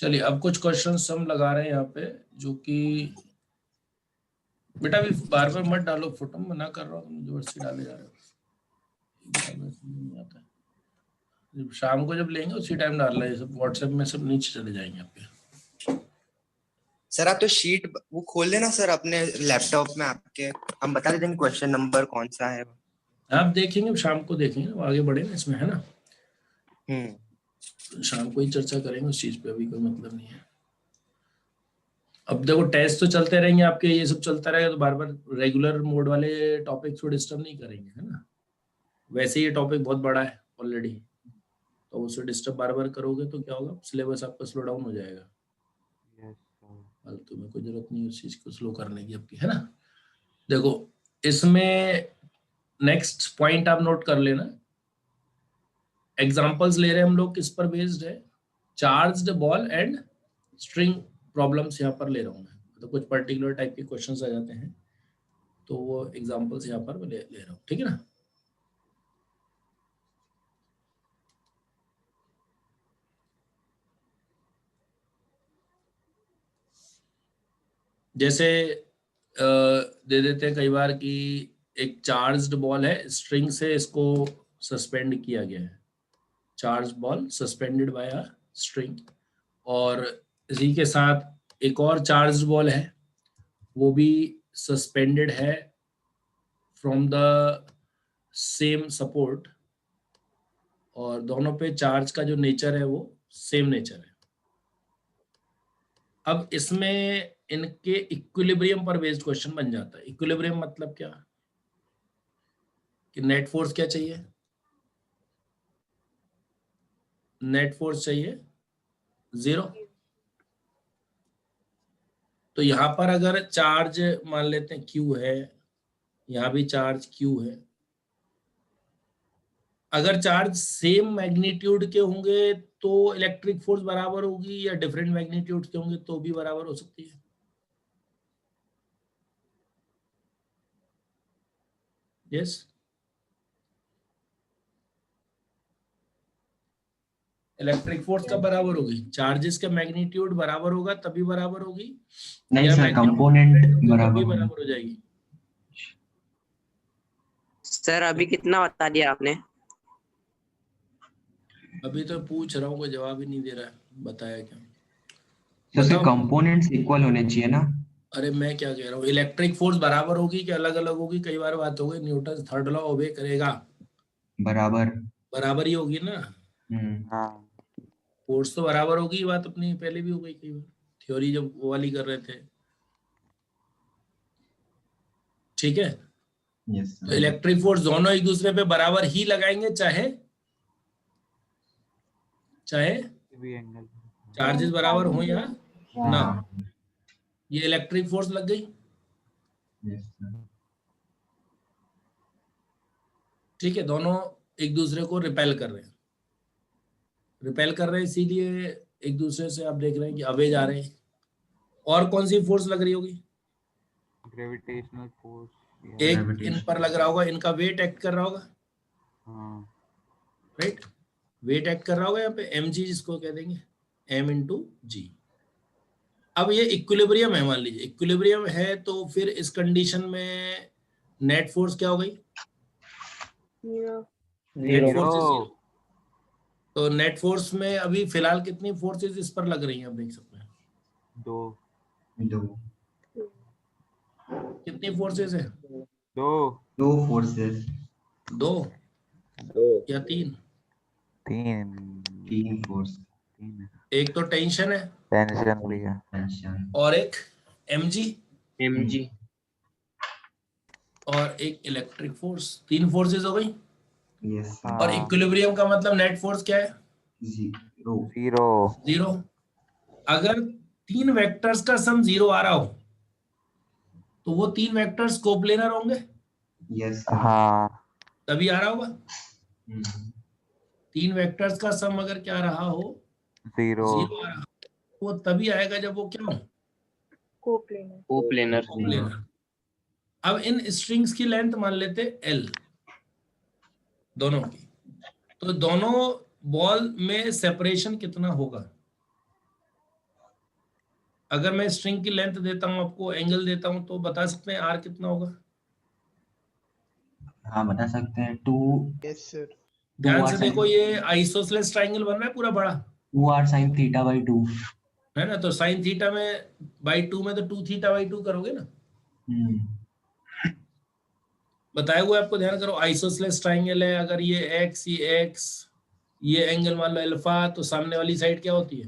चलिए अब कुछ क्वेश्चन हम लगा रहे हैं यहाँ पे, जो कि बेटा अभी बार बार मत डालो फोटो, मना कर रहा हूँ, जबरदस्ती डाले जा रहे हो, नहीं आता है। शाम को जब लेंगे उसी टाइम डाल रहे हैं, सब व्हाट्सएप में सब नीचे चले जाएंगे आपके। सर आप तो शीट वो खोल लेना सर अपने लैपटॉप में आपके, हम बता देंगे क्वेश्चन नंबर कौन सा है। आप देखेंगे, शाम को देखेंगे, आगे बढ़े ना इसमें, है ना। शाम को ही चर्चा करेंगे उस चीज पे, अभी कोई मतलब नहीं है। अब देखो टेस्ट तो चलते रहेंगे आपके, ये सब चलता रहेगा तो बार बार रेगुलर मोड वाले टॉपिक को डिस्टर्ब नहीं करेंगे, है ना। वैसे ये टॉपिक बहुत बड़ा है ऑलरेडी, तो उसे डिस्टर्ब बार बार करोगे तो क्या होगा, सिलेबस आपका स्लो डाउन हो जाएगा। फालतू में कोई जरूरत नहीं उस चीज को स्लो करने की आपकी, है ना। देखो इसमें नेक्स्ट पॉइंट आप नोट कर लेना, एग्जांपल्स ले रहे हैं हम लोग, किस पर बेस्ड है, charged ball and string problems यहाँ पर ले रहा हूँ मैं, तो कुछ पर्टिकुलर टाइप के क्वेश्चंस आ जाते हैं, तो वो एग्जांपल्स यहाँ पर ले रहा हूँ, ठीक है ना। जैसे दे देते हैं कई बार कि एक चार्ज्ड बॉल है, स्ट्रिंग से इसको सस्पेंड किया गया है, charge ball suspended bye a string, और इसी के साथ एक और चार्ज बॉल है, वो भी सस्पेंडेड है फ्रॉम द सेम सपोर्ट, और दोनों पे चार्ज का जो नेचर है वो सेम नेचर है। अब इसमें इनके इक्विलिब्रियम पर बेस्ड क्वेश्चन बन जाता है। इक्विलिब्रियम मतलब क्या, कि नेट फोर्स क्या चाहिए, नेट फोर्स चाहिए 0। तो यहां पर अगर चार्ज मान लेते हैं Q है, यहां भी चार्ज Q है, अगर चार्ज सेम मैग्नीट्यूड के होंगे तो इलेक्ट्रिक फोर्स बराबर होगी, या डिफरेंट मैग्नीट्यूड के होंगे तो भी बराबर हो सकती है। यस, इलेक्ट्रिक फोर्स कब बराबर होगी, चार्जेस का मैग्नीट्यूड बराबर होगा तभी बराबर होगी, नहीं या सर, कंपोनेंट तभी बराबर हो जाएगी। सर अभी कितना बता दिया आपने? अभी तो पूछ रहा हूँ, कोई जवाब ही नहीं दे रहा है, बताया क्या। जैसे कंपोनेंट्स इक्वल होने चाहिए ना। अरे मैं क्या कह रहा हूँ, इलेक्ट्रिक फोर्स बराबर होगी कि अलग अलग होगी, कई बार बात हो गई, न्यूटन थर्ड लॉ ओबे करेगा, बराबर बराबर ही होगी ना। हाँ फोर्स तो बराबर होगी, बात अपनी पहले भी हो गई कई बार, थ्योरी जब वो वाली कर रहे थे, ठीक है। यस तो इलेक्ट्रिक फोर्स दोनों एक दूसरे पे बराबर ही लगाएंगे, चाहे चाहे चार्जेस बराबर हो या ना, ये इलेक्ट्रिक फोर्स लग गई, यस सर। ठीक है। दोनों एक दूसरे को रिपेल कर रहे हैं, इसीलिए एक दूसरे से आप देख रहे हैं कि अवे जा रहे हैं। और कौन सी फोर्स लग रही होगी, ग्रेविटेशनल फोर्स, एक इन पर लग रहा होगा, इनका वेट एक्ट कर रहा होगा, राइट, वेट एक्ट कर रहा होगा यहाँ पे, mg जिसको कह देंगे m/g। अब ये इक्विलिब्रियम है, मान लीजिए इक्विलिब्रियम है, तो फिर इस कंडीशन में नेट फोर्स क्या हो गई, नेट फोर्स 0। तो नेट फोर्स में अभी फिलहाल कितनी फोर्सेस इस पर लग रही हैं, आप देख सकते हैं, दो कितनी फोर्सेस है, दो फोर्सेस, दो या तीन तीन फोर्स, एक तो टेंशन है, टेंशन भी है, टेंशन और एक mg, mg और एक इलेक्ट्रिक फोर्स, तीन फोर्सेस हो गई। यस और इक्विलिब्रियम का मतलब नेट फोर्स क्या है, जीरो। 0। अगर तीन वेक्टर्स का सम 0 आ रहा हो तो वो तीन वेक्टर्स कोप्लेनर होंगे, यस हाँ तभी आ रहा होगा। तीन वेक्टर्स का सम अगर क्या रहा हो, 0 0 आ रहा हो, वो तभी आएगा जब वो क्या हो, कोप्लेनर। अब इन स्ट्रिंग्स की लेंथ मान लेते L दोनों की, तो दोनों बॉल में सेपरेशन कितना होगा, अगर मैं स्ट्रिंग की लेंथ देता हूं आपको, एंगल देता हूं, तो बता सकते हैं आर कितना होगा? हाँ बता सकते हैं 2 यस सर। ध्यान से देखो, ये आइसोसेलेस ट्राइंगल बन रहा है पूरा बड़ा, 2r sin थीटा बाई 2। है ना? तो साइन थीटा में बाई 2 में तो 2 थीटा बाई 2 करोगे ना, बताए हुए आपको, ध्यान करो। आइसोसेलेस ट्राइंगल है, अगर ये एक्स, ये एंगल मान लो अल्फा, तो सामने वाली साइड क्या होती है?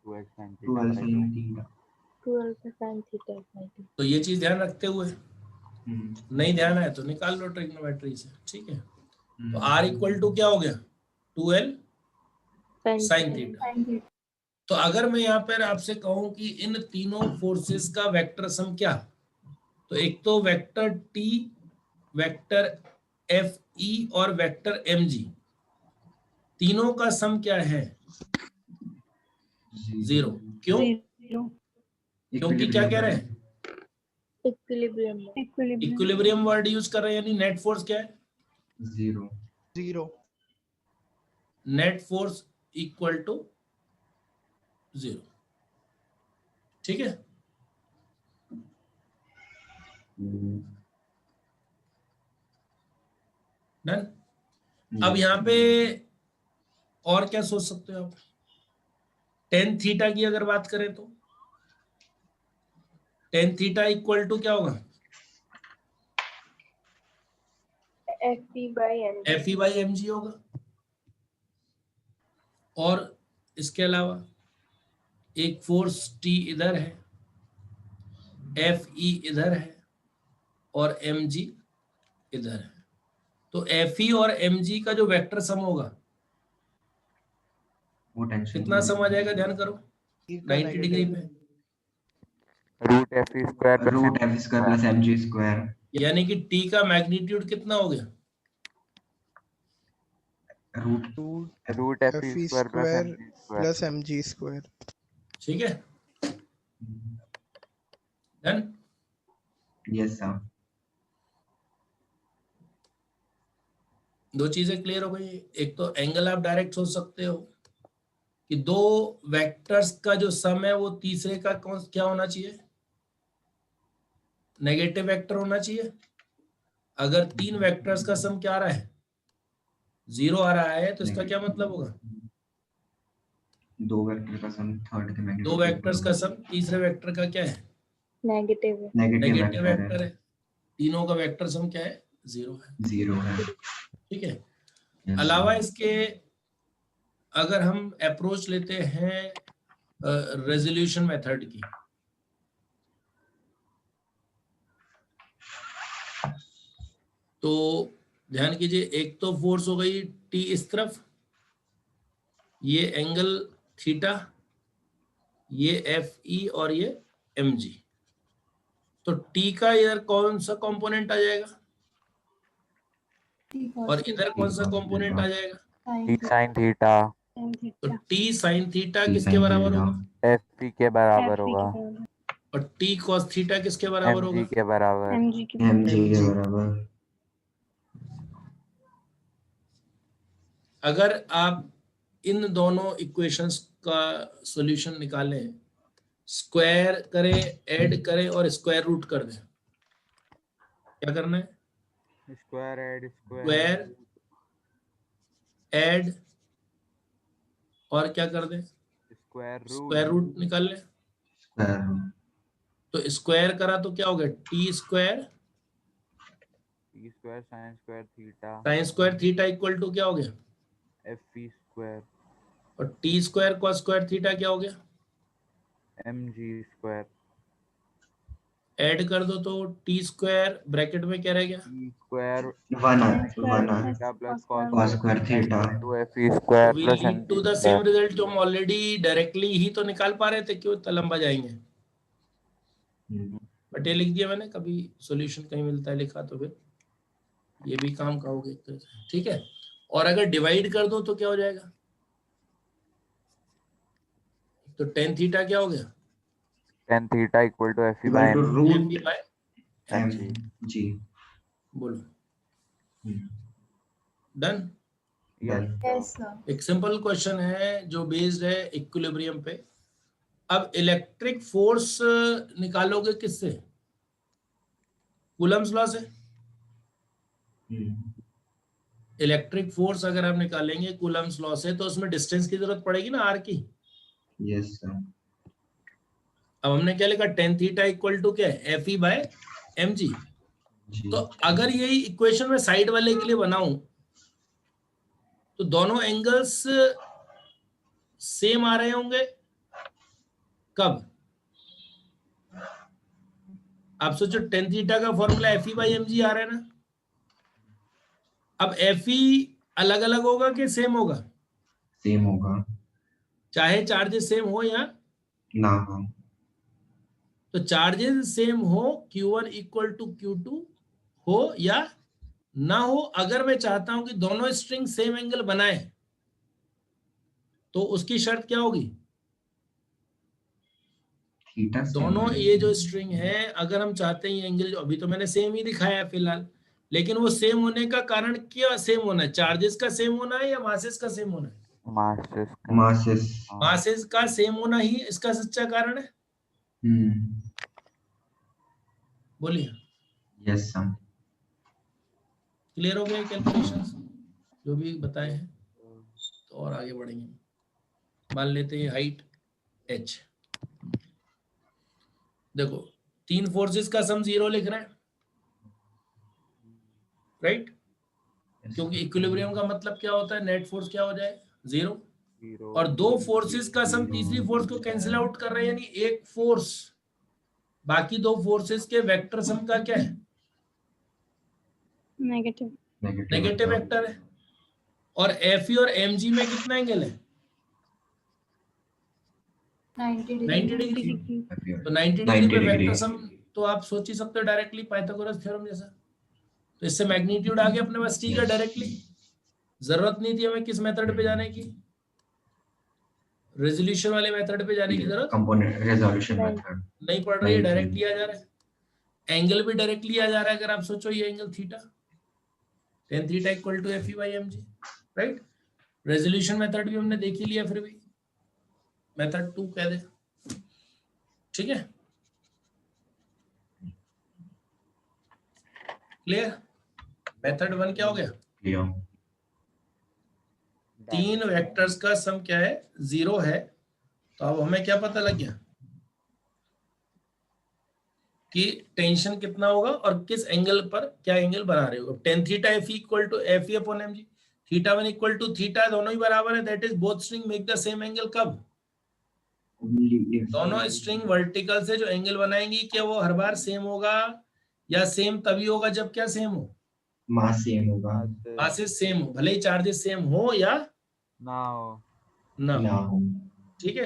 12 sin 12 theta by 2. sin theta. 12 sin theta by 2. तो ये चीज ध्यान रखते हुए, नहीं ध्यान है तो निकाल लो ट्रिग्नोमेट्री से, ठीक है। तो आर इक्वल टू क्या हो गया? 2l sine theta. तो अगर मैं यहाँ पर आपसे कहूं कि इन तीनों फोर्सेस का वेक्टर सम क्या, तो एक तो vector T, vector F E और वेक्टर एम जी, तीनों का सम क्या है? 0। क्यों? क्योंकि क्या कह रहे हैं? इक्विलिब्रियम वर्ड यूज कर रहे हैं, यानी नेट फोर्स क्या है? 0। नेट फोर्स इक्वल टू 0, ठीक है। डन। अब यहाँ पे और क्या सोच सकते हो आप? टेन थीटा की अगर बात करें तो टेन थीटा इक्वल टू क्या होगा? F E by M G होगा। और इसके अलावा एक फोर्स टी इधर है, एफ ई इधर है और एम जी इधर है। तो एफ ई और एम जी का जो वेक्टर सम होगा, वो टेंशन कितना सम आ जाएगा? ध्यान करो 90 डिग्री पे, Root f square plus root F square plus M G square. यानी कि टी का मैग्नीट्यूड कितना हो गया? root f square plus mg square. Plus mg square. ठीक है, डन। Yes sir. दो चीजें क्लियर हो गई। एक तो एंगल आप डायरेक्ट सोच सकते हो कि दो वेक्टर्स का जो सम है वो तीसरे का कौन क्या होना चाहिए? नेगेटिव वेक्टर होना चाहिए। अगर तीन वेक्टर्स का सम क्या आ रहा है? 0 आ रहा है, तो इसका क्या मतलब होगा? दो वेक्टर का सम थर्ड के मैग्नीट्यूड दो वेक्टर्स का सम तीसरे वेक्टर का क्या है? नेगेटिव नेगेटिव वेक्टर है। तीनों का वेक्टर सम क्या है? 0 है। 0 है। ठीक है। Yes, अलावा sir. इसके अगर हम अप्रोच लेते हैं रेजोल्यूशन मेथड की, तो ध्यान कीजिए, एक तो फोर्स हो गई टी इस तरफ, ये एंगल थीटा, ये एफ ई और ये एम जी। तो टी का इधर कौन सा कंपोनेंट आ जाएगा और इधर कौन सा कंपोनेंट आ जाएगा? t sin theta तो टी साइन थीटा T किसके sin बराबर theta. होगा? f के बराबर होगा, और टी कॉस थीटा किसके बराबर होगा? mg के बराबर। mg के बराबर। अगर आप इन दोनों इक्वेशंस का सॉल्यूशन निकालें, स्क्वायर करें, ऐड करें और स्क्वायर रूट कर दें, क्या करना है? स्क्वायर ऐड स्क्वायर, ऐड और क्या कर दें? स्क्वायर रूट निकाल लें। स्क्वायर तो स्क्वायर करा तो क्या हो गया? T square sine square theta sine square theta equal to क्या हो गया? f स्क्वायर और T square cos square theta क्या हो गया? mg square. ऐड कर दो तो टी स्क्वायर ब्रैकेट में क्या रह गया? t square 1 theta plus cos square theta to f square V plus lead to mg the same square. Result जो हम ऑलरेडी डायरेक्टली ही तो निकाल पा रहे थे, क्यों इतना लंबा जाएंगे? बट ये लिख दिया मैंने, कभी सॉल्यूशन कहीं मिलता है लिखा तो फिर ये भी काम का होगा एक तरह से, ठीक है। और अगर डिवाइड कर दो तो क्या हो जाएगा? तो टेन थीटा क्या हो गया? tan theta equal to f equal by to F root E by mg। जी। बोलो, डन। डन। Yes sir. एक सिंपल क्वेश्चन है जो बेस्ड है इक्विलिब्रियम पे। अब इलेक्ट्रिक फोर्स निकालोगे किससे? कूलम्स लॉ से। इलेक्ट्रिक फोर्स अगर आप निकालेंगे कूलम्स लॉ से तो उसमें डिस्टेंस की जरूरत पड़ेगी ना, आर की। Yes sir. अब हमने क्या लिखा, टेन थीटा इक्वल टू क्या है, F E by M G. तो अगर यही इक्वेशन में साइड वाले के लिए बनाऊं तो दोनों एंगल्स सेम आ रहे होंगे। कब? आप सोचो, टेन थीटा का formula F E by M G आ रहा है ना। अब एफ ई अलग अलग होगा कि सेम होगा? सेम होगा, चाहे चार्जेस सेम हो या ना हो। तो चार्जेस सेम हो, Q1 इक्वल टू Q2 हो या ना हो, अगर मैं चाहता हूं कि दोनों स्ट्रिंग सेम एंगल बनाए तो उसकी शर्त क्या होगी? थीटा दोनों ये जो स्ट्रिंग है, अगर हम चाहते हैं ये एंगल, अभी तो मैंने सेम ही दिखाया है फिलहाल, लेकिन वो सेम होने का कारण क्या सेम होना है? चार्जेस का सेम होना है या मासेस का सेम होना है? मासेस। मासेस का सेम होना ही इसका सच्चा कारण है। बोलिए, यस सर। क्लियर हो गया कैलकुलेशंस जो भी बताए हैं? तो और आगे बढ़ेंगे। मान लेते हैं हाइट h, देखो तीन फोर्सेस का सम 0 लिख रहे हैं, राइट? क्योंकि इक्विलिब्रियम का मतलब क्या होता है, नेट फोर्स क्या हो जाए, 0। और दो फोर्सेस का सम तीसरी फोर्स को कैंसिल आउट कर रहे हैं, यानी एक फोर्स बाकी दो फोर्सेस के वेक्टर सम का क्या है, नेगेटिव नेगेटिव वेक्टर है। और एफ और एम जी में कितना एंगल है, 90 90 डिग्री। तो 90 डिग्री पे वेक्टर सम तो आप सोच ही सकते हो डायरेक्टली, पाइथागोरस थ्योरम जैसा। तो इससे मैग्नीट्यूड आ गया अपने पास, ठीक है, डायरेक्टली। जरूरत नहीं थी हमें किस मेथड पे जाने की, रेजोल्यूशन वाले मेथड पे जाने की जरूरत कंपोनेंट रेजोल्यूशन मेथड नहीं पड़ रही है, डायरेक्टली आ जा रहा है। एंगल भी डायरेक्टली आ जा रहा है। अगर आप सोचो ये angle theta, tan theta equal to F E by M G, right? Resolution method भी हमने देख ही लिया, फिर भी मेथड 2 कह दे, ठीक है, क्लियर? मेथड 1 क्या हो गया, तीन वेक्टर्स का सम क्या है, 0 है। तो अब हमें क्या पता लग गया कि टेंशन कितना होगा और किस एंगल पर क्या एंगल बना रहे हो। Tan theta F equal to F E upon M G, theta 1 equal to theta, दोनों ही बराबर है, that is both string make the same angle. कब? दोनों स्ट्रिंग वर्टिकल से जो एंगल बनाएंगी क्या वो हर बार सेम होगा, या सेम तभी होगा जब क्या सेम हो, मास सेम होगा, मासेस सेम हो, भले ही चार्जेस सेम हो या ना हो। ना ना हो। हो। ठीक है,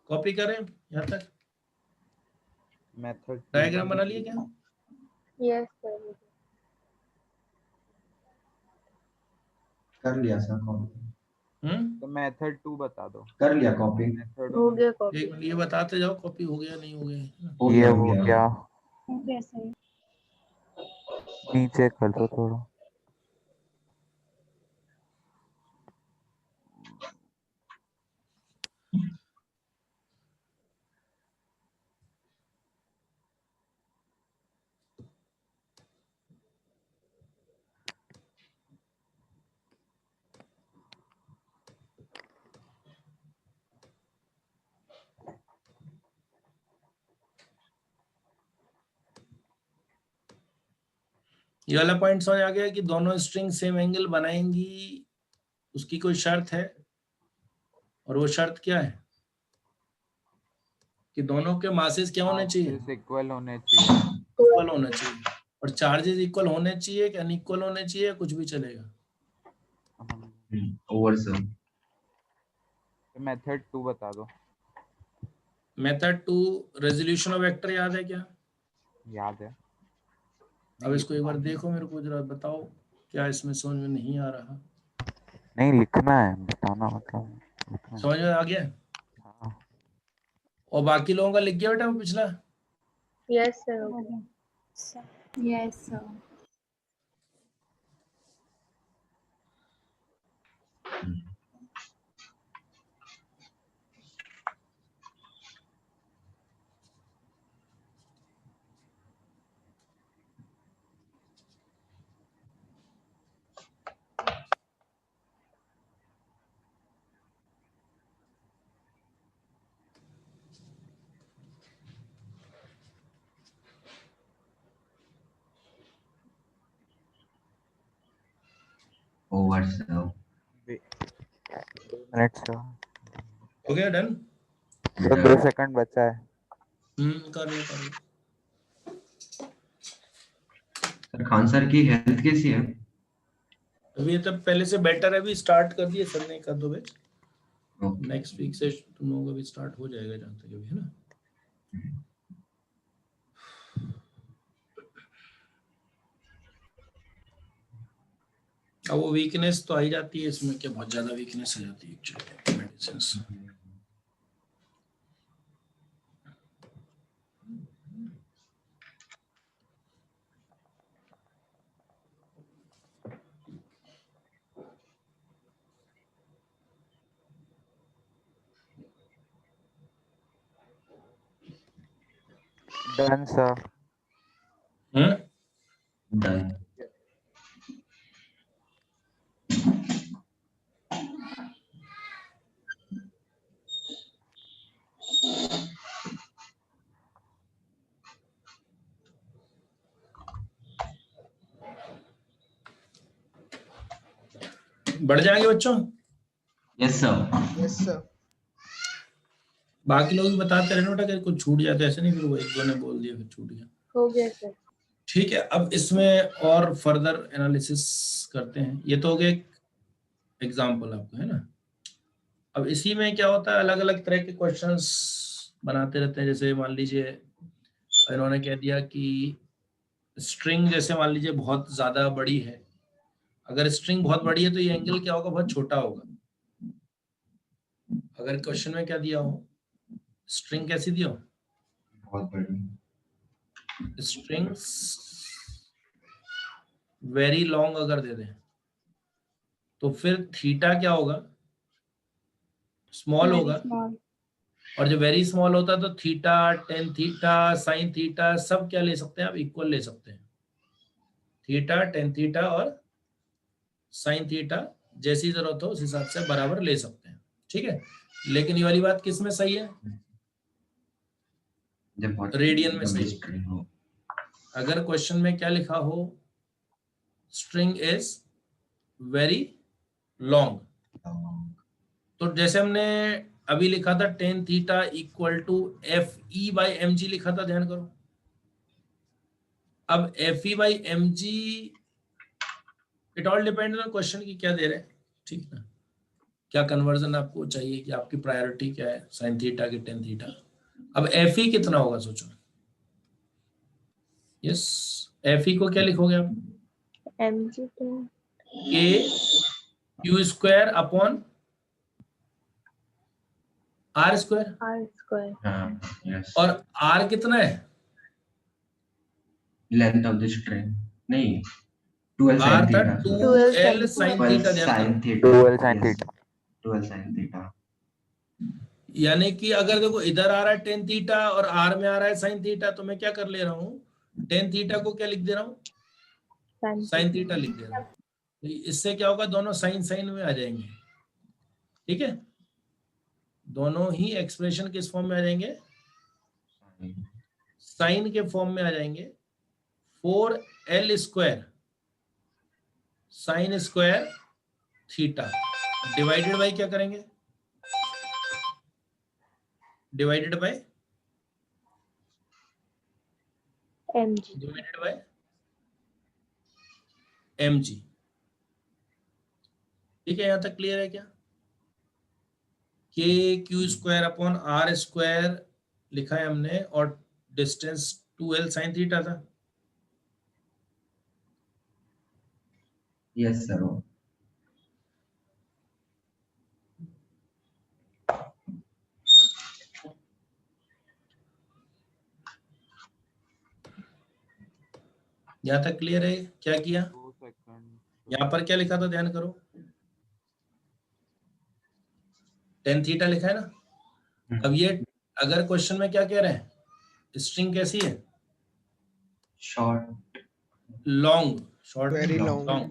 कॉपी करें यहाँ तक? मेथड डायग्राम बना लिए क्या? Yes sir. कर लिया सर कॉपी, तो मेथड 2 बता दो। कर लिया कॉपी, मेथड हो गया एक कॉपी, मिनट ये बताते जाओ कॉपी हो गया नहीं हो गया। हो ये गया हो गया, हो गया सर। नीचे कर दो थोड़ा। ये वाला पॉइंट समझ आ गया कि दोनों स्ट्रिंग सेम एंगल बनाएंगी, उसकी कोई शर्त है, और वो शर्त क्या है कि दोनों के मासेस क्या होने चाहिए, मासेस इक्वल होने चाहिए। इक्वल होना चाहिए। और चार्जेस इक्वल होने चाहिए कि अनइक्वल होने चाहिए, कुछ भी चलेगा। Over sir. मेथड 2 बता दो। मेथड 2 रेजोल्यूशन ऑफ वेक्टर याद है क्या? याद है। अब इसको एक बार देखो, मेरे को जरा बताओ क्या इसमें समझ में नहीं आ रहा। नहीं लिखना है, बताना मतलब लिखना है। समझ में आ गया? हाँ। और बाकी लोगों का लिख गया बेटा वो पिछला? यस सर, हो गया। Yes sir. Over sir. 2 minute sir. हो गया डन? तो 2 सेकंड बचा है। कर लो। सर खान सर की हेल्थ कैसी है? अभी तो पहले से बेटर है, अभी स्टार्ट कर दिए सर ने एक दो बैच। ओके। नेक्स्ट वीक से तुम लोगों का भी स्टार्ट हो जाएगा जहाँ तक अभी, है ना? अब वो वीकनेस तो आ ही जाती है इसमें, क्या बहुत ज्यादा वीकनेस आ जाती है actually medicine. Done sir. Done. बढ़ जाएंगे बच्चों? Yes sir. Yes sir. बाकी लोग भी बताते रहना बेटा, अगर कुछ छूट जाता है ऐसे नहीं, फिर वो एक दो ने बोल दिया फिर छूट गया। हो गया सर। ठीक है, अब इसमें और फर्दर एनालिसिस करते हैं। ये तो हो गया एक एग्जाम्पल आपको, है ना? अब इसी में क्या होता है, अलग अलग तरह के क्वेश्चंस बनाते रहते हैं। जैसे मान लीजिए इन्होंने कह दिया कि स्ट्रिंग जैसे मान लीजिए बहुत ज्यादा बड़ी है। अगर स्ट्रिंग बहुत बड़ी है तो ये एंगल क्या होगा, बहुत छोटा होगा। अगर क्वेश्चन में क्या दिया हो, स्ट्रिंग कैसी दिया हो, बहुत बड़ी। स्ट्रिंग्स वेरी लॉन्ग अगर दे दें तो फिर थीटा क्या होगा, स्मॉल होगा। स्मॉल। और जो वेरी स्मॉल होता है तो theta, tan theta, sine theta सब क्या ले सकते हैं आप, इक्वल ले सकते हैं। थीटा, टेन थीटा और साइन थीटा जैसी जरूरत हो उस हिसाब से बराबर ले सकते हैं। ठीक है, लेकिन ये वाली बात किस में सही है, रेडियन में सही है। अगर क्वेश्चन में क्या लिखा हो, स्ट्रिंग इज वेरी लॉन्ग, तो जैसे हमने अभी लिखा था tan theta equal to F E by M G लिखा था, ध्यान करो। अब F E by M G, it all depend on question की क्या दे रहे हैं, ठीक ना? क्या कन्वर्जन आपको चाहिए, कि आपकी प्रायोरिटी क्या है, साइन थीटा की टेन थीटा। अब एफ ई कितना होगा सोचो। यस, एफ ई को क्या लिखोगे आप, mg तो K Q square upon R square. r square. हाँ यस। और आर कितना है, लेंथ ऑफ द स्ट्रिंग नहीं, 12 आर sin था थीटा। 2l sin 12 थीटा, ध्यान sin करो। Theta. 12 sin Yes, theta. 12 sin theta. यानी कि अगर देखो इधर आ रहा है टेन थीटा और आर में आ रहा है साइन थीटा, तो मैं क्या कर ले रहा हूँ, टेन थीटा को क्या लिख दे रहा हूँ, साइन थीटा लिख दे रहा हूँ। तो इससे क्या होगा, दोनों साइन साइन में आ जाएंगे। ठीक है, दोनों ही एक्सप्रेशन किस फॉर्म में आ जाएंगे, साइन के फॉर्म में आ जाएंगे। 4l square sine square theta divided by क्या करेंगे, divided by mg। Divided by mg। ठीक है, यहां तक क्लियर है क्या? K Q square upon R square लिखा है हमने, और डिस्टेंस 2l साइन थीटा था। Yes sir. यहां तक क्लियर है? क्या किया 2 सेकंड। यहाँ पर, क्या लिखा था ध्यान करो, टेन थीटा लिखा है ना। अब ये अगर क्वेश्चन में क्या कह रहे हैं, स्ट्रिंग कैसी है, short, long, short Very long. long.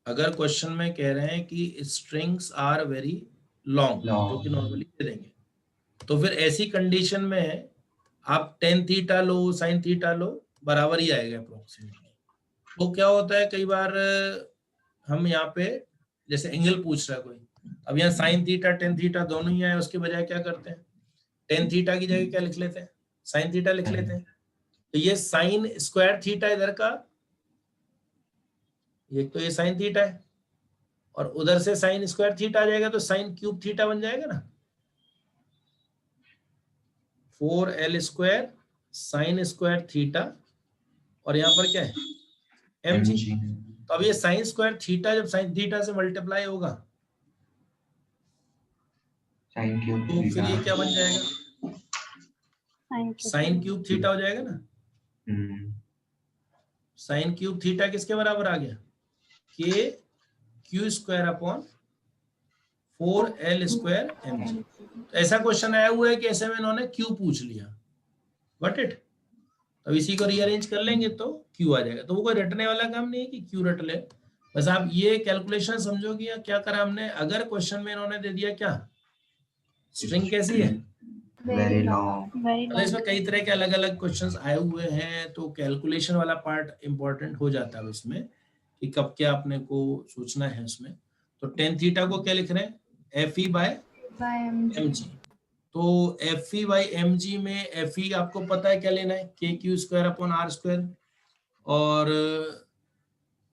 अगर क्वेश्चन में कह रहे हैं कि स्ट्रिंग्स आर वेरी लॉन्ग, जो कि नॉर्मली दे देंगे, तो फिर ऐसी कंडीशन में आप टेन थीटा लो, साइन थीटा लो, बराबर ही आएगा अप्रोक्सीमेटली। तो क्या होता है, कई बार हम यहाँ पे जैसे एंगल पूछ रहा है कोई, अब यहाँ साइन थीटा टेन थीटा दोनों ही आए, उसके बजाय क्या करते हैं, टेन थीटा की जगह क्या लिख लेते हैं, साइन थीटा लिख लेते हैं। तो ये साइन स्क्वायर थीटा इधर का, ये तो ये साइन थीटा है, और उधर से साइन स्क्वायर थीटा आ जाएगा तो साइन क्यूब थीटा बन जाएगा ना, 4l square sine square theta, और यहाँ पर क्या है mg। तो अब ये साइन स्क्वायर थीटा जब साइन थीटा से मल्टीप्लाई होगा साइन क्यूब तो फिर ये क्या बन जाएगा, Sine साइन क्यूब थीटा हो जाएगा ना। साइन क्यूब थीटा किसके बराबर आ गया, के Q square upon 4l square mg। तो ऐसा क्वेश्चन आया हुआ है कि ऐसे में इन्होंने क्यू पूछ लिया, गॉट इट। तो इसी को रीअरेंज कर लेंगे तो क्यू आ जाएगा। तो वो कोई रटने वाला काम नहीं है कि क्यू रट ले, बस आप ये कैलकुलेशन समझो कि क्या करा हमने। अगर क्वेश्चन में इन्होंने दे दिया क्या, स्ट्रिंग कैसी है, वेरी लॉन्ग, very मतलब इसमें कई तरह के अलग अलग क्वेश्चंस आए हुए हैं, तो कैलकुलेशन वाला पार्ट इंपॉर्टेंट हो जाता है इसमें कि कब क्या अपने को सोचना है उसमें। तो टेन थीटा को क्या लिख रहे हैं, F E by M G. तो F E by M G में एफ ई आपको पता है क्या लेना है, K Q square upon R square, और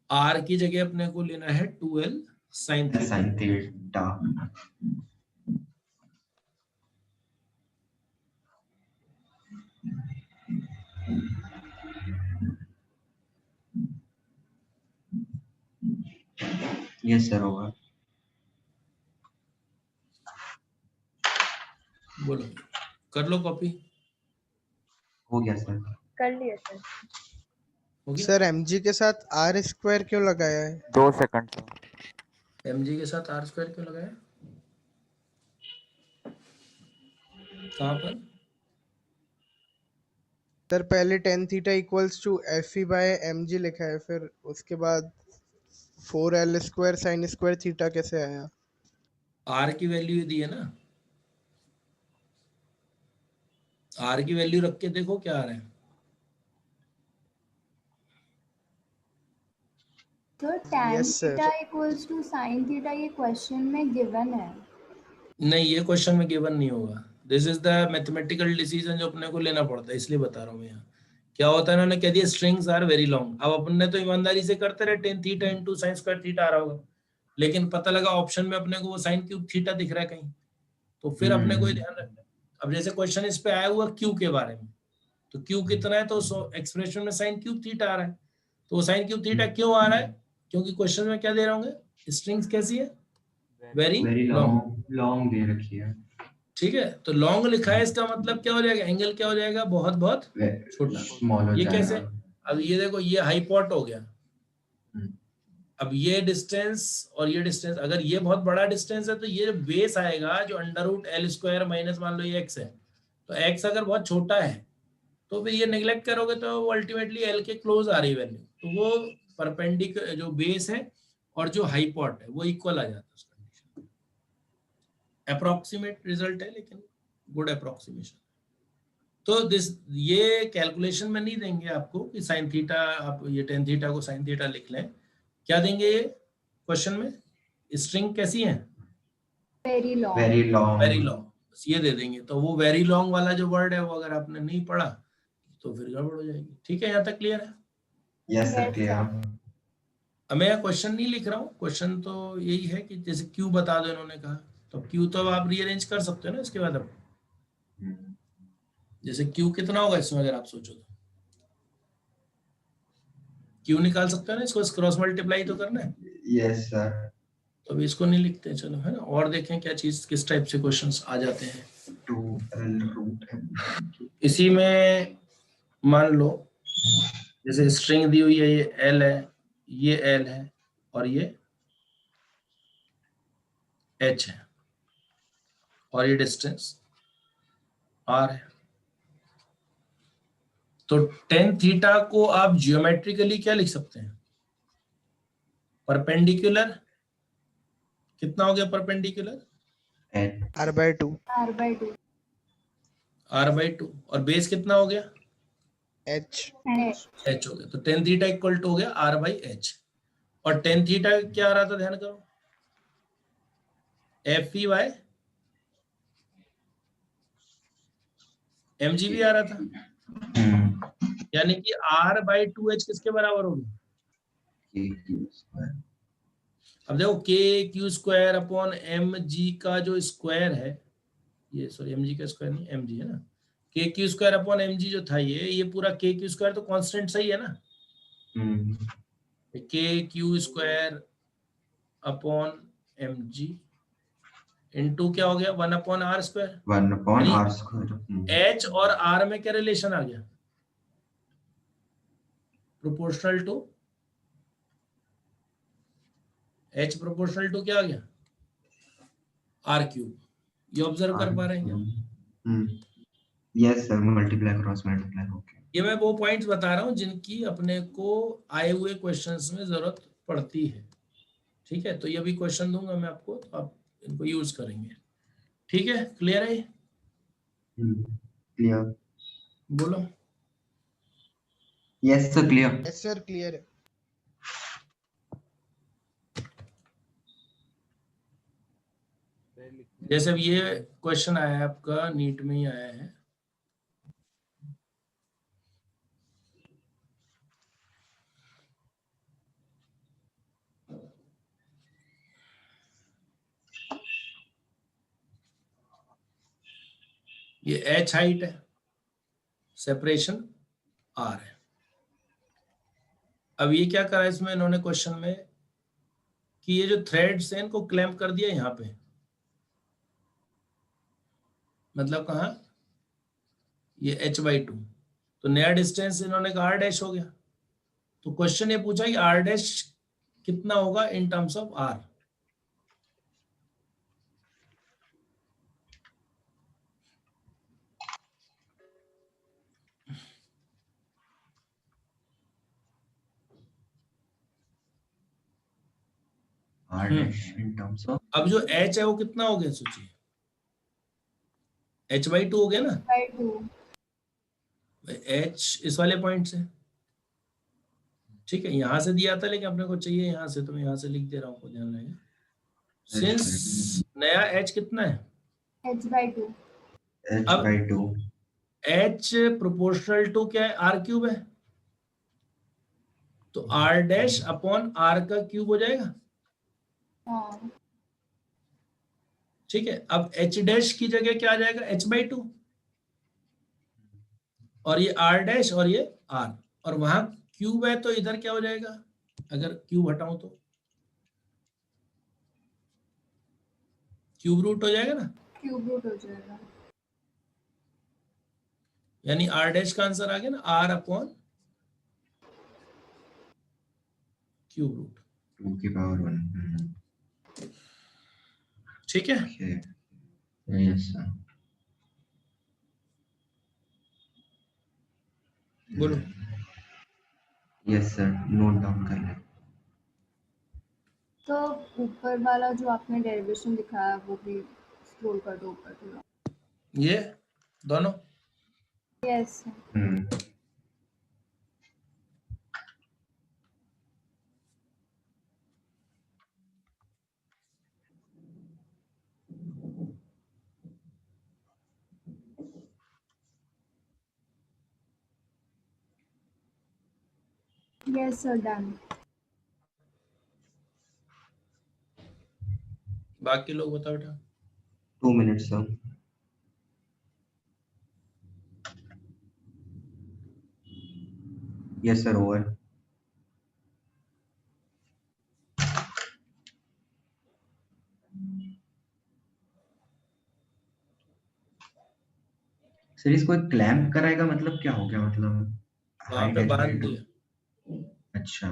आर की जगह अपने को लेना है 2l sine theta. Sine theta. Yes sir होगा। बोलो, कर लो कॉपी, हो गया सर। कर लिया सर। हो गया। सर mg के साथ r स्क्वायर क्यों लगाया है? 2 सेकंड सर। एम जी के साथ आर स्क्वायर क्यों लगाया, कहाँ पर? सर पहले tan theta equals to fe by mg लिखा है, फिर उसके बाद 4l square sine square theta कैसे आया? आर की वैल्यू दी है ना, आर की वैल्यू रख के देखो क्या आ रहा है। तो tan Yes, sir. Theta equals to sin theta ये क्वेश्चन में गिवन है। नहीं, ये क्वेश्चन में गिवन नहीं होगा, this is the mathematical decision जो अपने को लेना पड़ता है, इसलिए बता रहा हूँ मैं। यहाँ क्या होता है, उन्होंने कह दिया स्ट्रिंग्स आर वेरी लॉन्ग। अब अपन ने तो ईमानदारी से करते रहे ten theta into sine square theta आ रहा होगा, लेकिन पता लगा ऑप्शन में अपने को वो साइन क्यूब थीटा दिख रहा है कहीं, तो फिर अपने को ध्यान रखना है। अब जैसे क्वेश्चन इस पे आया हुआ क्यू के बारे में, तो क्यू कितना है, तो एक्सप्रेशन में साइन क्यूब थीटा आ रहा है। तो साइन क्यूब थीटा क्यों आ रहा है, क्योंकि क्वेश्चन में क्या दे रहे होंगे, स्ट्रिंग्स कैसी है, वेरी लॉन्ग, लॉन्ग दे रखी है। ठीक है। तो लॉन्ग लिखा है, इसका मतलब क्या हो जाएगा, एंगल क्या हो जाएगा, बहुत बहुत छोटा। स्मॉल हो ये जाएगा। कैसे, अब ये देखो ये हाइपोट हो गया, अब ये डिस्टेंस और ये डिस्टेंस, अगर ये बहुत बड़ा डिस्टेंस है तो ये जो बेस आएगा जो under root L square minus मान लो ये एक्स है, तो एक्स अगर बहुत छोटा है तो फिर ये नेग्लेक्ट करोगे तो वो अल्टीमेटली एल के क्लोज आ रही वैल्यू, तो वो परपेंडिकुलर जो बेस है और जो हाइपोट है वो इक्वल आ जाता है उसका। अप्रोक्सीमेट रिजल्ट है लेकिन गुड अप्रोक्सीमेशन। तो दिस ये कैलकुलेशन में नहीं देंगे आपको कि साइन थीटा, आप ये टेन थीटा को साइन थीटा लिख लें। क्या देंगे ये क्वेश्चन में, स्ट्रिंग कैसी है, very long. Very long. Very long, ये दे देंगे। तो वो वेरी लॉन्ग वाला जो वर्ड है वो अगर आपने नहीं पढ़ा तो फिर गड़बड़ हो जाएगी। ठीक है, यहाँ तक क्लियर है? Yes sir clear. अब मैं क्वेश्चन नहीं लिख रहा हूँ, क्वेश्चन तो यही है कि जैसे क्यू बता दो इन्होंने कहा, तो क्यू तो अब आप रीअरेंज कर सकते हो ना इसके बाद। अब जैसे क्यू कितना होगा इसमें अगर आप सोचो तो क्यू निकाल सकते हो ना, इसको क्रॉस मल्टीप्लाई तो करना है। Yes sir. तो अभी इसको नहीं लिखते, चलो है ना, और देखें क्या चीज किस टाइप से क्वेश्चंस आ जाते हैं। 2l root m। इसी में मान लो जैसे स्ट्रिंग दी हुई है, ये एल है, ये एल है और ये एच है और ये डिस्टेंस आर है। तो टेन थीटा को आप जियोमेट्रिकली क्या लिख सकते हैं, परपेंडिकुलर, कितना हो गया परपेंडिकुलर, r/2 r/2 r/2, और बेस कितना हो गया, h h h हो गया। तो टेन थीटा इक्वल टू हो गया r/h। और टेन थीटा क्या आ रहा था, ध्यान करो, F E by M G भी आ रहा था, यानी कि आर बाई टू एच किसके बराबर होगी? अब देखो K Q square upon M G का जो स्क्वायर है, ये सॉरी एम जी का स्क्वायर नहीं, एम जी है ना, K Q square upon M G जो था ये पूरा के क्यू स्क्वायर तो कांस्टेंट सही है ना, K Q square upon M G into क्या हो गया, 1/r square, 1/r square. H और आर में क्या रिलेशन आ गया, proportional to H, proportional to क्या आ गया, आर क्यूब। ये ऑब्जर्व कर पा रहे हैं क्या? Yes sir, multiply cross multiply, okay. ये मैं वो पॉइंट्स बता रहा हूँ जिनकी अपने को आए हुए क्वेश्चंस में जरूरत पड़ती है, ठीक है? तो ये भी क्वेश्चन दूंगा मैं आपको, तो आप इनको यूज करेंगे, ठीक है? क्लियर है? क्लियर। बोलो। Yes sir, clear. Yes sir clear है। जैसे अब ये क्वेश्चन आया है आपका, नीट में ही आया है, ये एच हाइट है, सेपरेशन आर है। अब ये क्या करा इसमें इन्होंने क्वेश्चन में कि ये जो थ्रेड्स हैं इनको क्लैंप कर दिया यहाँ पे, मतलब कहाँ, ये h/2, तो नया डिस्टेंस इन्होंने कहा r डैश हो गया। तो क्वेश्चन ये पूछा कि r डैश कितना होगा in terms of r, r dash in terms of, अब जो h है वो कितना हो गया सोचिए, h/2 हो गया ना, बाय 2। h इस वाले पॉइंट से, ठीक है? यहां से दिया था लेकिन अपने को चाहिए यहाँ से, तो मैं यहाँ से लिख दे रहा हूँ, ध्यान रहेगा। सिंस नया h कितना है, h/2। h/2, h proportional to क्या है, r क्यूब है, तो r डैश अपॉन r का क्यूब हो जाएगा, हाँ। ठीक है? अब h डैश की जगह क्या आ जाएगा, h/2, और ये r डैश और ये r, और वहां क्यूब है तो इधर क्या हो जाएगा, अगर क्यूब हटाऊं तो क्यूब रूट हो जाएगा ना, क्यूब रूट हो जाएगा। यानी r डैश का आंसर आ गया ना, r अपॉन क्यूब रूट, 2 की पावर 1। ठीक है? Okay, yes sir. बोलो। यस सर, नोट डाउन कर ले। तो ऊपर वाला जो आपने डेरिवेशन दिखाया वो भी स्क्रॉल कर दो ऊपर थोड़ा। ये दोनों यस। Yes sir, done. बाकी लोग बताओ बेटा। 2 minutes sir. Yes sir, over. Sir इसको क्लैंप कराएगा मतलब क्या हो गया, मतलब वहां हाइट पे h/2। बांध दिया, अच्छा।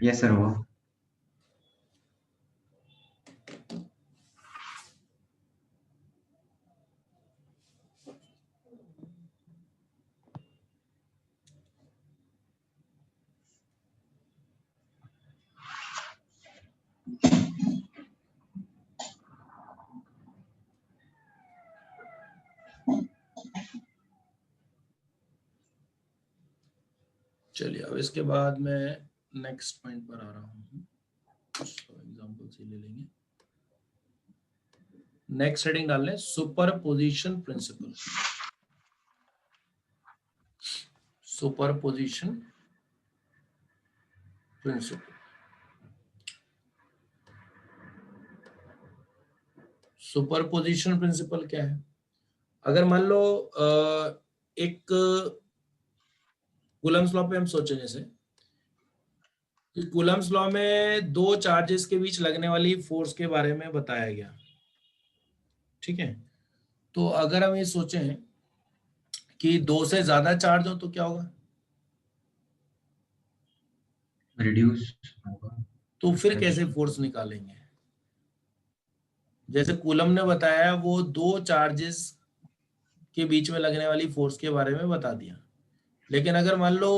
यस सर, वो चलिए अब इसके बाद मैं नेक्स्ट पॉइंट पर आ रहा हूँ, एग्जांपल से ले लेंगे। नेक्स्ट हेडिंग डाल लें superposition principle. Superposition principle. Superposition principle क्या है? अगर मान लो एक कूलम्स लॉ पे हम सोचें, जैसे कि कूलम्स लॉ में दो चार्जेस के बीच लगने वाली फोर्स के बारे में बताया गया, ठीक है। तो अगर हम ये सोचें कि दो से ज्यादा चार्ज हो तो क्या होगा? रिड्यूस होगा। तो फिर कैसे फोर्स निकालेंगे? जैसे कूलम ने बताया वो दो चार्जेस के बीच में लगने वाली फोर्स के बारे में बता दिया, लेकिन अगर मान लो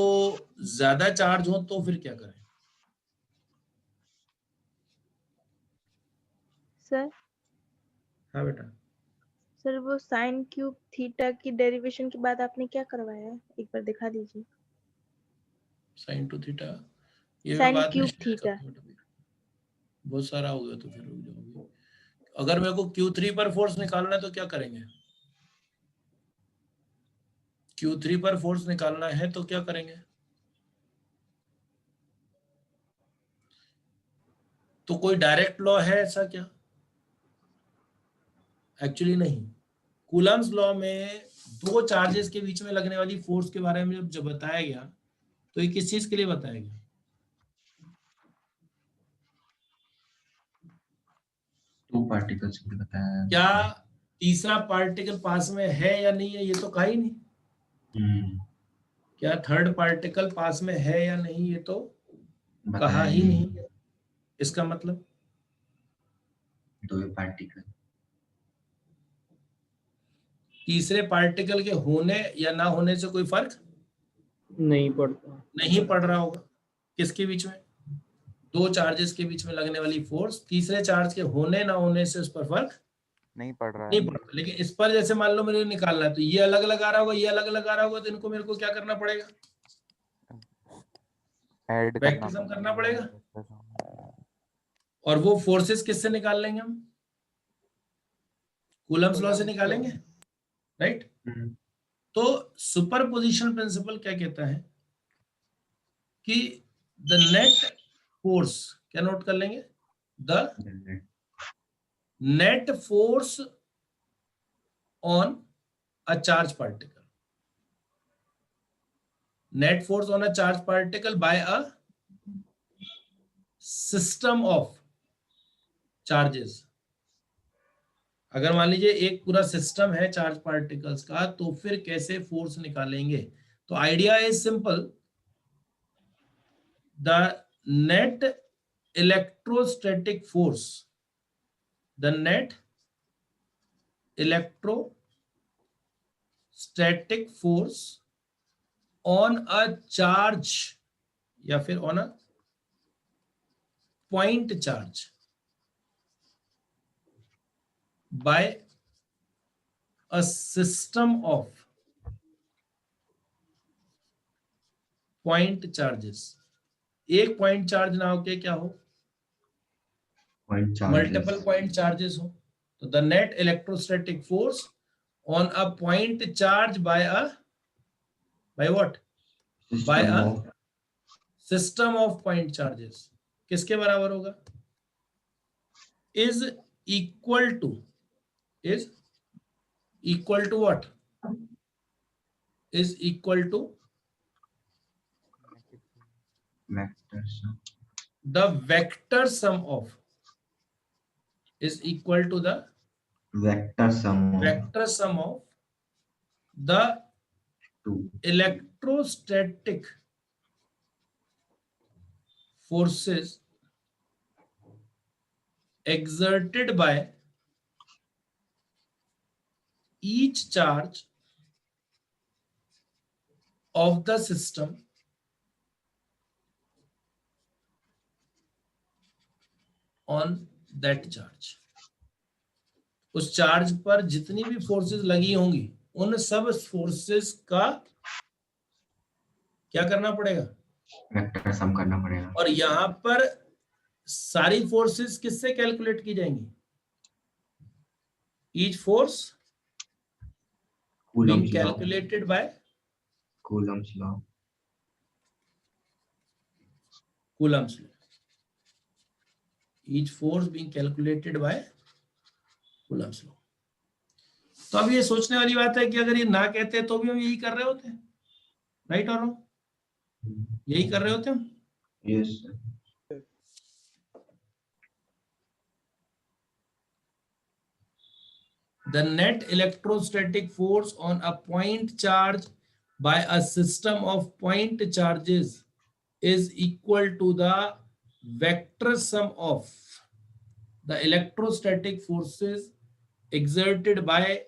ज्यादा चार्ज हो तो फिर क्या करें? सर हाँ बेटा। सर वो साइन क्यूब थीटा की डेरिवेशन के बाद आपने क्या करवाया है, एक बार दिखा दीजिए। साइन टू थीटा ये मैं साइन बाद में क्यूब शेयर थीटा। करूंगा बेटा, बहुत सारा हो गया तो फिर रुक जाओगे। अगर मेरे को Q3 पर फोर्स निकालना है तो क्या करेंगे? Q3 पर फोर्स निकालना है तो क्या करेंगे? तो कोई डायरेक्ट लॉ है ऐसा क्या? एक्चुअली नहीं। कूलम्स लॉ में दो चार्जेस के बीच में लगने वाली फोर्स के बारे में जब बताया गया तो ये किस चीज के लिए बताया गया? टू पार्टिकल्स के लिए बताया। क्या तीसरा पार्टिकल पास में है या नहीं है ये तो कहा ही नहीं। क्या थर्ड पार्टिकल पास में है या नहीं ये तो कहा ही नहीं। इसका मतलब दो पार्टिकल तीसरे पार्टिकल के होने या ना होने से कोई फर्क नहीं पड़ता, नहीं पड़ रहा होगा। किसके बीच में? दो चार्जेस के बीच में लगने वाली फोर्स तीसरे चार्ज के होने ना होने से उस पर फर्क नहीं पड़ रहा नहीं है। पड़ता। लेकिन इस पर जैसे मान लो मेरे को निकालना है तो ये अलग अलग आ रहा होगा, ये अलग अलग आ रहा होगा, तो इनको मेरे को क्या करना पड़ेगा? ऐड वेक्टिज्म करना पड़ेगा। और वो फोर्सेस किससे निकाल लेंगे हम? कूलम्स लॉ से निकालेंगे, राइट। तो सुपरपोजिशन प्रिंसिपल क्या कहता है कि द नेट फोर्स, क्या नोट कर लेंगे? The net force on a charge particle, net force on a charged particle by a system of charges। अगर मान लीजिए एक पूरा सिस्टम है चार्ज पार्टिकल्स का तो फिर कैसे फोर्स निकालेंगे? तो idea is simple, the net electrostatic force, the net electrostatic force on a charge या फिर on a point charge by a system of point charges। एक पॉइंट चार्ज ना होके क्या हो? मल्टीपल पॉइंट चार्जेस हो। तो the net electrostatic force on a point charge by what? By a system of point charges किसके बराबर होगा? Is equal to what? Is equal to the vector sum of, is equal to the vector sum of the electrostatic forces exerted by each charge of the system on that charge। उस charge पर जितनी भी forces लगी होंगी उन सब forces का क्या करना पड़ेगा? वेक्टर सम करना पड़ेगा। और यहाँ पर सारी फोर्सेस किससे कैलकुलेट की जाएंगी? Each force being Coulomb's law, calculated by Coulomb's law, Coulomb's law. Each force being calculated by Coulomb's law. तो अब ये सोचने वाली बात है कि अगर ये ना कहते तो भी हम यही कर रहे होते, राइट और यही कर रहे होते हम। Yes The net electrostatic force on a point charge by a system of point charges is equal to the vector sum of the electrostatic forces exerted by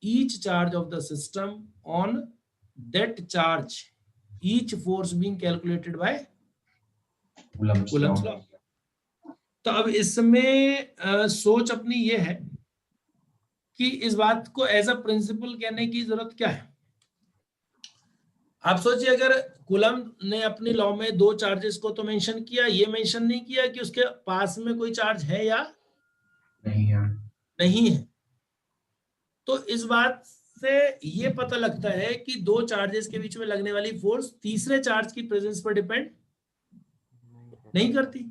each charge of the system on that charge, each force being calculated by Coulomb's Coulomb's law. law. तो अब इसमें सोच अपनी ये है कि इस बात को एज अ प्रिंसिपल कहने की जरूरत क्या है। आप सोचिए, अगर कूलम ने अपनी लॉ में दो चार्जेस को तो मेंशन किया, ये मेंशन नहीं किया कि उसके पास में कोई चार्ज है या नहीं है। तो इस बात से ये पता लगता है कि दो चार्जेस के बीच में लगने वाली फोर्स तीसरे चार्ज की प्रेजेंस पर डिपेंड नहीं करती।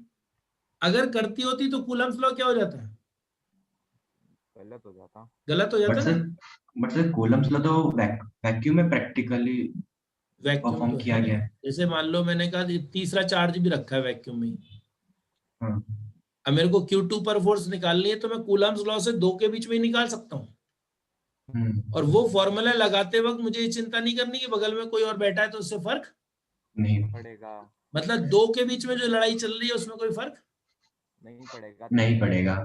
अगर करती होती तो कूलम्स लॉ क्या हो जाता है? गलत हो जाता। गलत हो जाता ना। बट सर कूलम्स लॉ तो वैक्यूम में प्रैक्टिकली परफॉर्म वैक्यूम किया गया है। जैसे मान लो मैंने कहा तीसरा चार्ज भी रखा है वैक्यूम में। हाँ। अब मेरे को Q2 पर फोर्स निकालनी है तो मैं कूलम्स लॉ से दो के बीच में ही निकाल सकता हूँ। और वो फॉर्मूला लगाते वक्त मुझे ये चिंता नहीं करनी कि बगल में कोई और बैठा है तो उससे फर्क नहीं पड़ेगा। मतलब दो के बीच में जो लड़ाई चल रही है उसमें कोई फर्क नहीं पड़ेगा।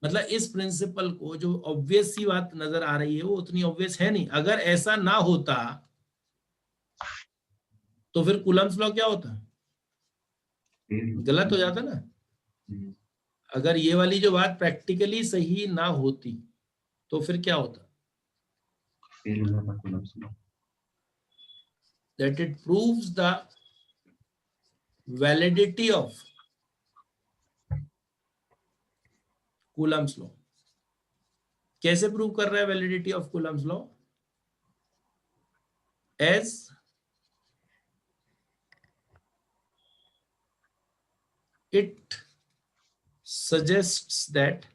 मतलब इस प्रिंसिपल को जो ऑब्वियस सी बात नजर आ रही है वो उतनी ऑब्वियस है नहीं। अगर ऐसा ना होता तो फिर कूलम्स लॉ क्या होता? गलत हो जाता ना। अगर ये वाली जो बात प्रैक्टिकली सही ना होती तो फिर क्या होता? That it proves the validity of Coulomb's law. कैसे प्रूव कर रहा है validity of Coulomb's law? As it suggests that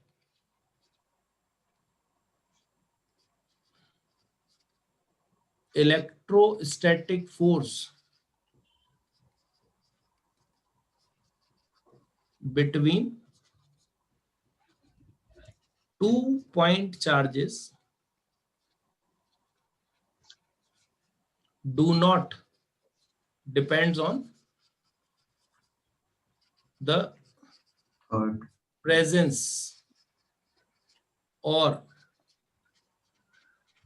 electrostatic force between 2 point charges do not depends on the presence or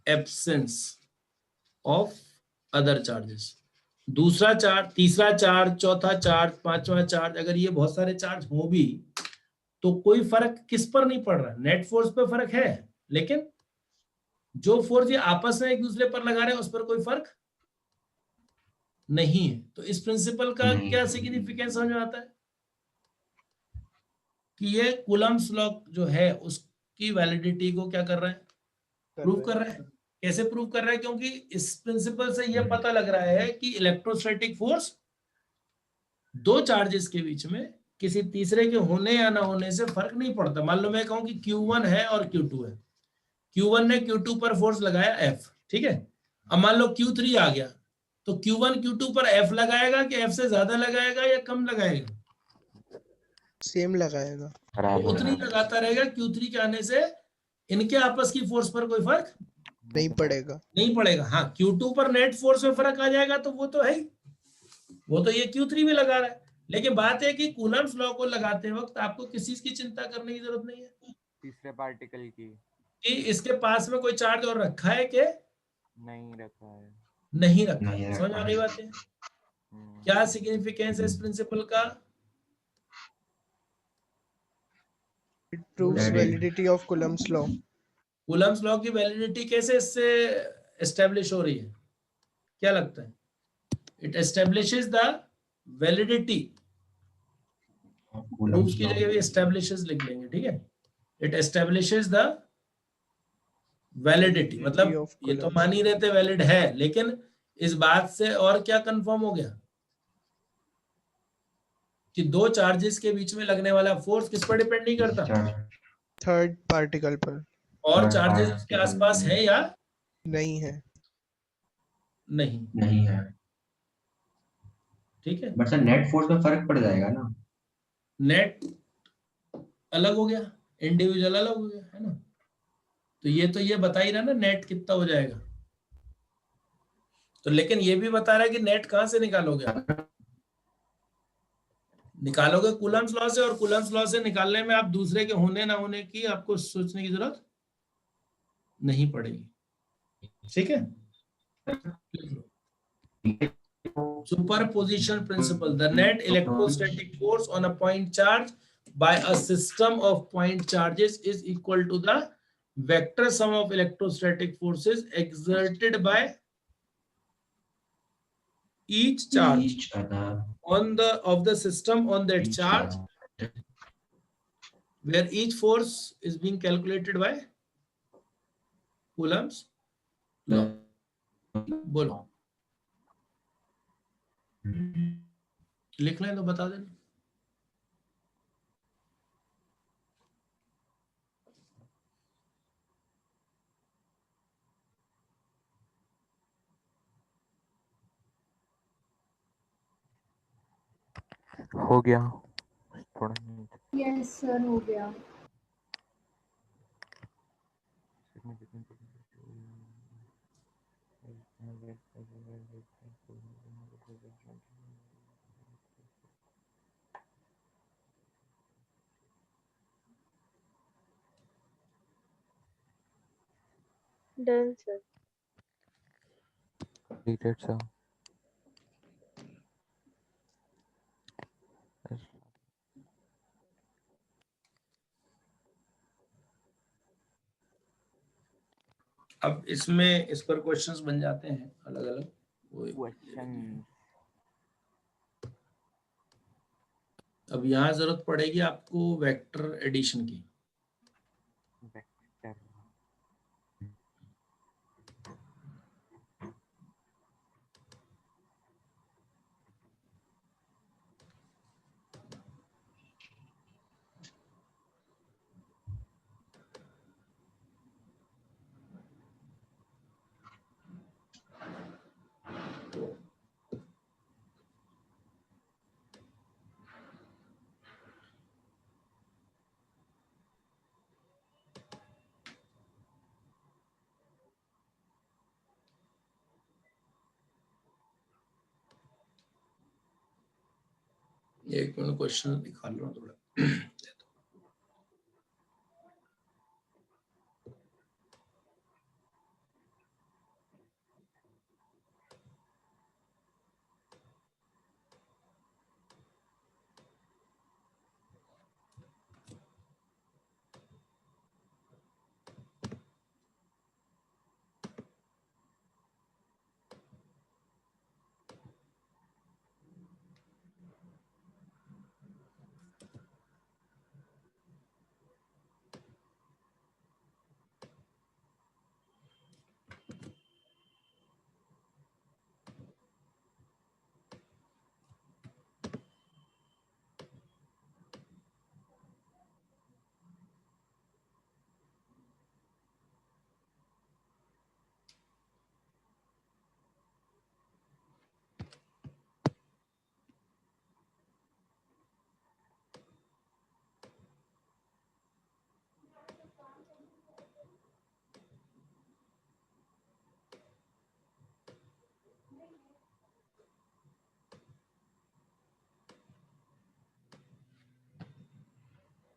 absence of other charges. दूसरा charge, तीसरा charge, चौथा charge, पांचवा charge, अगर ये बहुत सारे चार्ज हो भी तो कोई फर्क किस पर नहीं पड़ रहा। नेट फोर्स पे फर्क है, लेकिन जो फोर्स ये आपस में एक दूसरे पर लगा रहे हैं उस पर कोई फर्क नहीं है। तो इस प्रिंसिपल का क्या सिग्निफिकेंस समझ में आता है कि ये कूलम्स लॉ जो है उसकी वैलिडिटी को क्या कर रहा है? प्रूव कर रहा है। कैसे प्रूव कर रहा है? क्योंकि इस प्रिंसिपल से यह पता लग रहा है कि इलेक्ट्रोस्टैटिक फोर्स दो चार्जेस के बीच में किसी तीसरे के होने या ना होने से फर्क नहीं पड़ता। मान लो मैं कहूं कि Q1 है और Q2 है। Q1 ने Q2 पर फोर्स लगाया F, ठीक है। अब मान लो Q3 आ गया तो Q1 Q2 पर F लगाएगा कि F से ज्यादा लगाएगा या कम लगाएगा? सेम लगाएगा, तो उतनी लगाता रहेगा। Q3 के आने से इनके आपस की फोर्स पर कोई फर्क नहीं पड़ेगा। हाँ, Q2 पर नेट फोर्स में फर्क आ जाएगा तो वो तो है ही, वो तो ये Q3 में लगा रहा है। लेकिन बात है कि कूलम्स लॉ को लगाते वक्त आपको किसी चीज की चिंता करने की जरूरत नहीं है तीसरे पार्टिकल की कि इसके पास में कोई चार्ज और रखा है कि नहीं रखा है। नहीं रखा। समझ आ गई बात है? क्या सिग्निफिकेंस है इस प्रिंसिपल का? It proves validity of Coulomb's law. Coulomb's law की वैलिडिटी कैसे इससे एस्टेब्लिश हो रही है? क्या लगता है? It establishes the validity, proves की जगह भी एस्टेब्लिशेस लिख लेंगे, ठीक है। इट एस्टेब्लिशेस द वैलिडिटी, मतलब ये तो मान ही रहे थे वैलिड है, लेकिन इस बात से और क्या कंफर्म हो गया कि दो चार्जेस के बीच में लगने वाला फोर्स किस पर डिपेंड नहीं करता, थर्ड पार्टिकल पर, और चार्जेस उसके आसपास है या नहीं है, नहीं है। ठीक है। बट सर नेट फोर्स में फर्क पड़ जाएगा ना, नेट अलग हो गया, इंडिविजुअल अलग हो गया, है ना। तो ये बता ही रहा ना नेट कितना हो जाएगा। तो लेकिन ये भी बता रहा है कि नेट कहां से निकालोगे आप, निकालोगे कूलम्स लॉ से, और कूलम्स लॉ से निकालने में आप दूसरे के होने ना होने की आपको सोचने की जरूरत नहीं पड़ेगी, ठीक है। Superposition principle. The net electrostatic force on a point charge by a system of point charges is equal to the vector sum of electrostatic forces exerted by each charge on the system on that charge, where each force is being calculated by Coulomb's law. बोलो, लिख लें तो बता देना। हो गया थोड़ा। Yes sir हो गया। Done sir. Completed sir. अब इसमें इस पर क्वेश्चंस बन जाते हैं अलग अलग क्वेश्चन। अब यहाँ जरूरत पड़ेगी आपको वेक्टर एडिशन की। एक मिनट क्वेश्चन निकाल लो थोड़ा।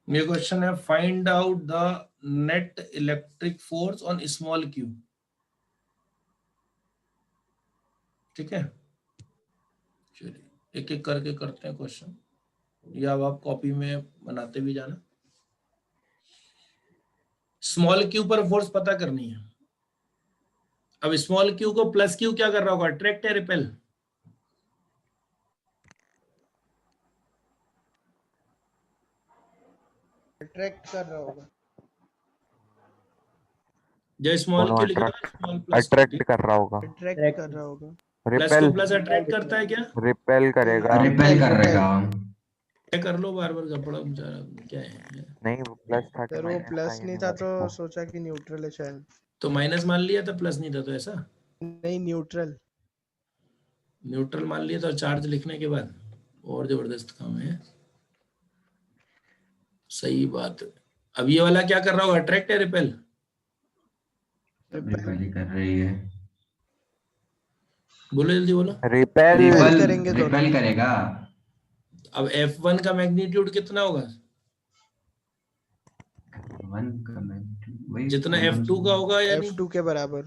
ये क्वेश्चन है, find out the net electric force on small Q. ठीक है, चलिए एक एक करके करते हैं क्वेश्चन, या अब आप कॉपी में बनाते भी जाना। स्मॉल क्यू पर फोर्स पता करनी है। अब स्मॉल क्यू को प्लस क्यू क्या कर रहा होगा, अट्रैक्ट या रिपेल? अट्रैक्ट कर रहा होगा। जो स्मॉल दोनों क्यू लिखा है स्मॉल प्लस अट्रैक्ट कर रहा होगा, अट्रैक्ट कर रहा होगा। प्लस रिपेल को प्लस अट्रैक्ट करता है क्या? रिपेल करेगा। रिपेल कर रहेगा। क्या कर लो बार बार कपड़ा बेचारा क्या है। नहीं वो प्लस था कि सर वो माइनस प्लस था, नहीं ये था नहीं तो पता। सोचा कि न्यूट्रल है शायद। तो माइनस मान लिया था, प्लस नहीं था तो ऐसा नहीं न्यूट्रल। न्यूट्रल मान लिया था चार्ज लिखने के बाद। और जबरदस्त काम है, सही बात है। अब ये वाला क्या कर रहा होगा, अट्रैक्ट है रिपेल? रिपेल ही कर रही है। बोलो जल्दी बोलो। रिपेल रिपेल करेंगे दोनों। रिपेल करेगा। अब F1 का मैग्नीट्यूड कितना होगा? 1 का मैग्नीट्यूड वही जितना F2 का होगा, यानी F2 के बराबर।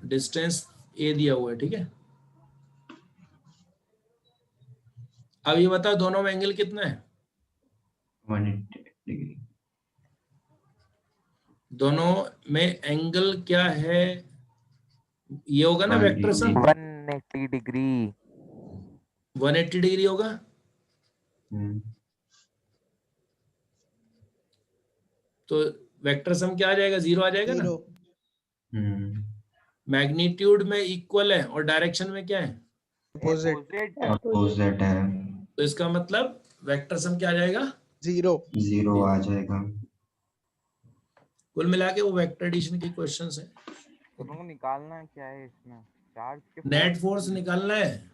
डिस्टेंस A दिया हुआ है, ठीक है। अब ये बताओ दोनों में एंगल कितना है? 180 डिग्री। दोनों में एंगल क्या है? ये होगा ना वेक्टर सम, 180 डिग्री। 180 डिग्री होगा। तो वेक्टर सम क्या आ जाएगा, 0 आ जाएगा ना। 0 मैग्नीट्यूड में इक्वल है और डायरेक्शन में क्या है, अपोजिट। अपोजिट है। तो इसका मतलब वेक्टर सम क्या आ जाएगा, 0 आ जाएगा। कुल मिला के वो वेक्टर एडिशन के क्वेश्चंस हैं। तुमको निकालना क्या है इसमें, चार्ज के नेट फोर्स निकालना है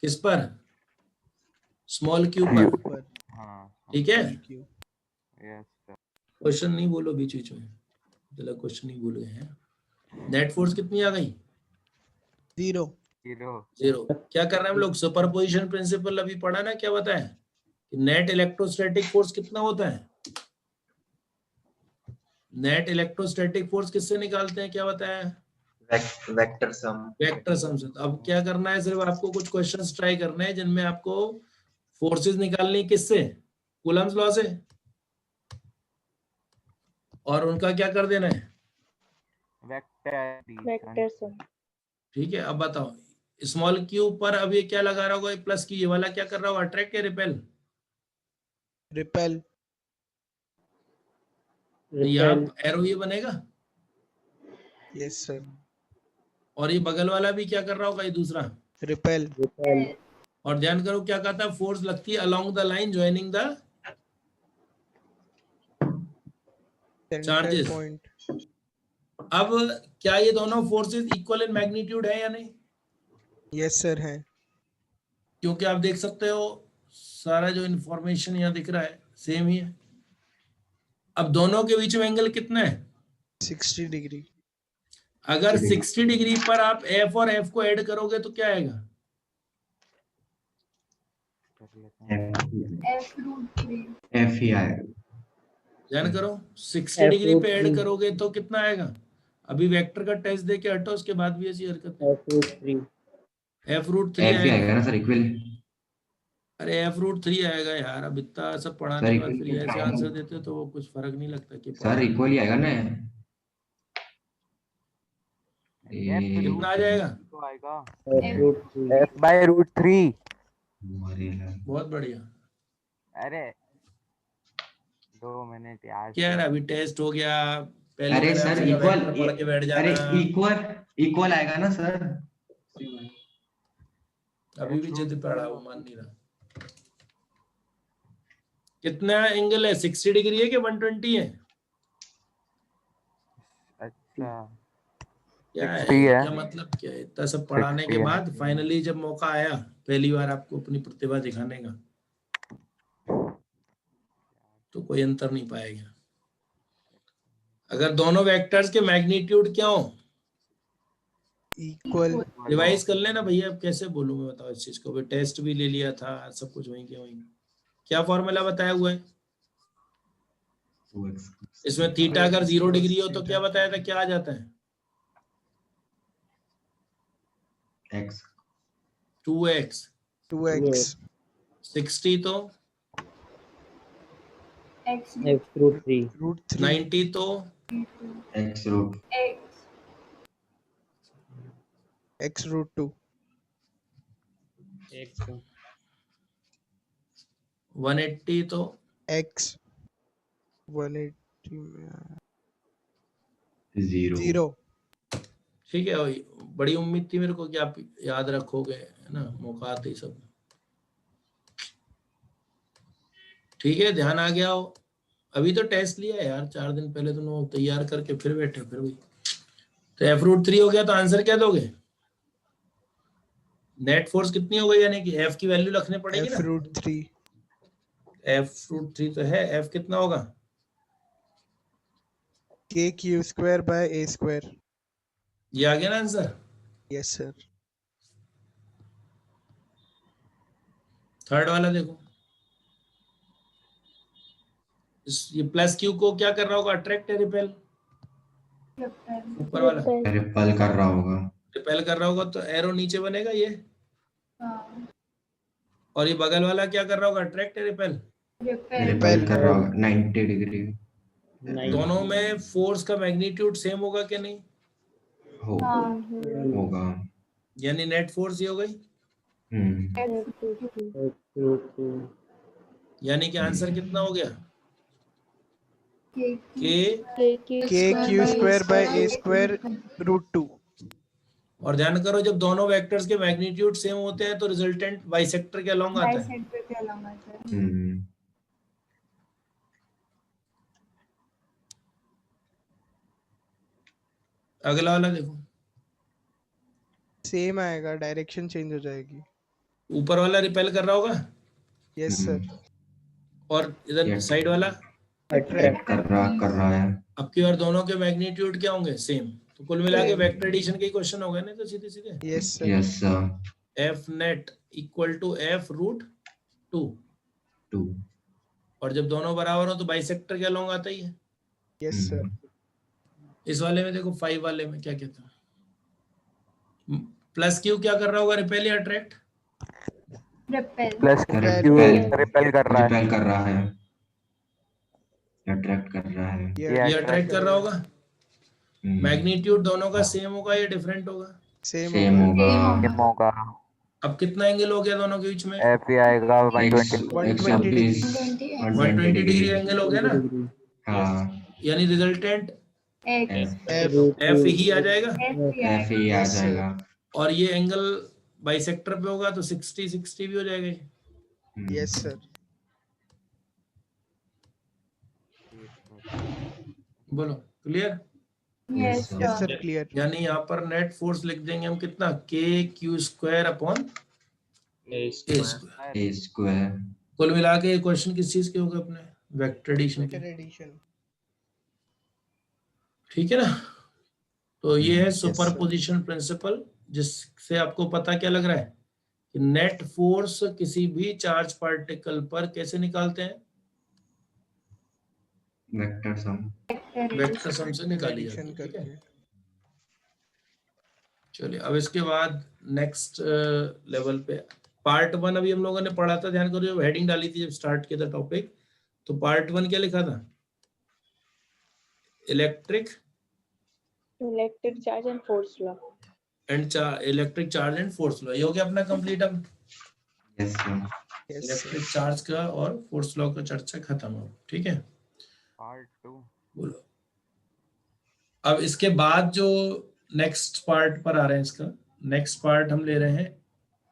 किस पर, स्मॉल क्यू पर, हाँ ठीक है। Yes sir. क्वेश्चन नहीं बोलो बीच बीच में, गलत क्वेश्चन नहीं बोल गए हैं। नेट फोर्स कितनी आ गई, 0 0। क्या कर रहे हैं हम लोग, सुपरपोजिशन प्रिंसिपल अभी पढ़ा ना, क्या बताया कि नेट इलेक्ट्रोस्टैटिक फोर्स कितना होता है। नेट इलेक्ट्रोस्टैटिक फोर्स किससे निकालते हैं, क्या बताया, वेक्टर सम। वेक्टर सम से। तो अब क्या करना है, सिर्फ आपको कुछ क्वेश्चंस ट्राई करने हैं जिनमें आपको फोर्सेस निकालनी है, किससे, कूलम्स लॉ से, और उनका क्या कर देना है, वेक्टर सम। ठीक है। अब बताओ स्मॉल क्यू पर अब ये क्या लगा रहा होगा, प्लस की, ये वाला क्या कर रहा होगा, अट्रैक्ट या रिपेल, रिपेल। यहाँ एरो ये बनेगा, यस सर। और ये बगल वाला भी क्या कर रहा होगा, ये दूसरा रिपेल। और ध्यान करो क्या कहता है, फोर्स लगती है along the line joining the charges. Point. अब क्या ये दोनों फोर्सेस इक्वल इन मैग्नीट्यूड है या नहीं, यस सर है। क्योंकि आप देख सकते हो सारा जो इंफॉर्मेशन यहाँ दिख रहा है सेम ही है। अब दोनों के बीच में एंगल कितना है, 60 डिग्री। अगर 60 डिग्री पर आप F और F को ऐड करोगे तो क्या आएगा, F ही आएगा। ध्यान करो 60 डिग्री पे ऐड करोगे तो कितना आएगा। अभी वेक्टर का टेस्ट दे के हटो, उसके बाद भी ऐसी हरकत है। F√3 F ही आएगा ना सर, इक्वल। अरे F√3 आएगा यार, अब इतना सब पढ़ाने के बाद फिर ऐसे आंसर देते हो तो वो कुछ फर्क नहीं लगता कि सर इक्वल ही आएगा ना। कितना आ जाएगा, F/√3। बहुत बढ़िया। अरे 2 मिनट यार, क्या यार अभी टेस्ट हो गया, पहले अरे मैंने सर आपसे कहा इक्वल, वेक्टर पढ़ के बैठ अरे जाना, इक्वल आएगा ना सर। अभी भी जिद पड़ा, वो मान नहीं रहा। कितना एंगल है, 60 डिग्री है कि 120 है, अच्छा क्या है, 60 है। क्या मतलब क्या है, इतना सब पढ़ाने के बाद फाइनली जब मौका आया पहली बार आपको अपनी प्रतिभा दिखाने का, तो कोई अंतर नहीं पाएगा। अगर दोनों वेक्टर्स के मैग्नीट्यूड क्या हो, इक्वल। रिवाइज कर लेना भैया, अब कैसे बोलूं मैं, बताओ इस चीज को, भी टेस्ट भी ले लिया था, सब कुछ वहीं के वहीं। क्या फॉर्मूला बताया हुआ है इसमें, थीटा अगर 0 डिग्री हो तो क्या बताया था, क्या आ जाता है, X 2x। 2x। 60 तो √3। 90 तो x√2। 180 तो x 180 में जीरो 0। ठीक है। वही बड़ी उम्मीद थी मेरे को कि आप याद रखोगे, है ना, मौका आते ही सब। ठीक है, ध्यान आ गया हो। अभी तो टेस्ट लिया है यार 4 दिन पहले, तुम तैयार करके फिर बैठे फिर वही। तो f√3 हो गया, तो आंसर क्या दोगे? नेट फोर्स कितनी हो गई, यानी कि f की वैल्यू रखनी पड़ेगी ना। f√3 f√3 तो है, f कितना होगा? kq²/a²। ये आ गया ना आंसर। Yes sir. थर्ड वाला देखो, ये प्लस क्यू को क्या कर रहा होगा, अट्रैक्ट या रिपेल? ऊपर वाला रिपल कर रहा होगा। रिपेल कर रहा होगा, तो एरो नीचे बनेगा ये। हाँ, और ये बगल वाला क्या कर रहा होगा, अट्रैक्ट या रिपेल? रिपल कर रहा होगा 90 डिग्री। दोनों में फोर्स का मैग्नीट्यूड सेम होगा कि नहीं? होगा। यानी नेट फोर्स ये हो गई। यानी कि आंसर कितना हो गया? kq²/a²√2। और ध्यान करो, जब दोनों वेक्टर्स के मैग्नीट्यूड सेम होते हैं तो रिजल्टेंट बाइसेक्टर के अलोंग आता है। अगला वाला देखो, सेम आएगा, डायरेक्शन चेंज हो जाएगी। ऊपर वाला रिपेल कर रहा होगा यस सर। और इधर साइड वाला अट्रैक्ट कर रहा है। अब की बार दोनों के मैग्नीट्यूड क्या होंगे, सेम। तो कुल मिला के वेक्टर एडिशन के क्वेश्चन हो गए ना, तो सीधे सीधे। Yes sir. Yes sir. F net equal to f√2। और जब दोनों बराबर हो तो बाइसेक्टर के अलोंग आता ही है। Yes sir. इस वाले में देखो 5 वाले में क्या कहता है, प्लस क्यू क्या कर रहा होगा, रिपेल या अट्रैक्ट? प्लस क्यू रिपेल कर रहा है, अट्रैक्ट कर रहा है। ये अट्रैक्ट कर रहा होगा। मैग्नीट्यूड दोनों का सेम होगा या डिफरेंट होगा? सेम होगा। अब कितना एंगल हो गया दोनों के बीच में? एफ आएगा 120 डिग्री एंगल हो गया ना। हाँ, यानी रिजल्टेंट एफ ही आ जाएगा। एफ ही आ जाएगा। और ये एंगल बाइसेक्टर पे होगा तो 60 भी हो जाएगा। Yes sir. बोलो, क्लियर? Yes sir, clear. यानी यहाँ पर नेट फोर्स लिख देंगे हम कितना, kq²/a²। कुल मिला के क्वेश्चन किस चीज के होगा अपने, वेक्टर एडिशन के। ठीक है ना। तो ये है सुपरपोजिशन प्रिंसिपल, जिससे आपको पता क्या लग रहा है कि नेट फोर्स किसी भी चार्ज पार्टिकल पर कैसे निकालते हैं, वेक्टर सम से निकाली जाती है। ठीक है, चलिए अब इसके बाद नेक्स्ट लेवल पे पार्ट 1 अभी हम लोगों ने पढ़ा था। ध्यान करो, जब हेडिंग डाली थी, जब स्टार्ट किया था टॉपिक, तो पार्ट 1 क्या लिखा था, electric charge and force law electric charge and force law. ये हो गया अपना कंप्लीट। अब यस सर। इलेक्ट्रिक चार्ज का और फोर्स लॉ का चर्चा खत्म हो। ठीक है, पार्ट 2 बोलो। अब इसके बाद जो नेक्स्ट पार्ट पर आ रहे हैं, इसका नेक्स्ट पार्ट हम ले रहे हैं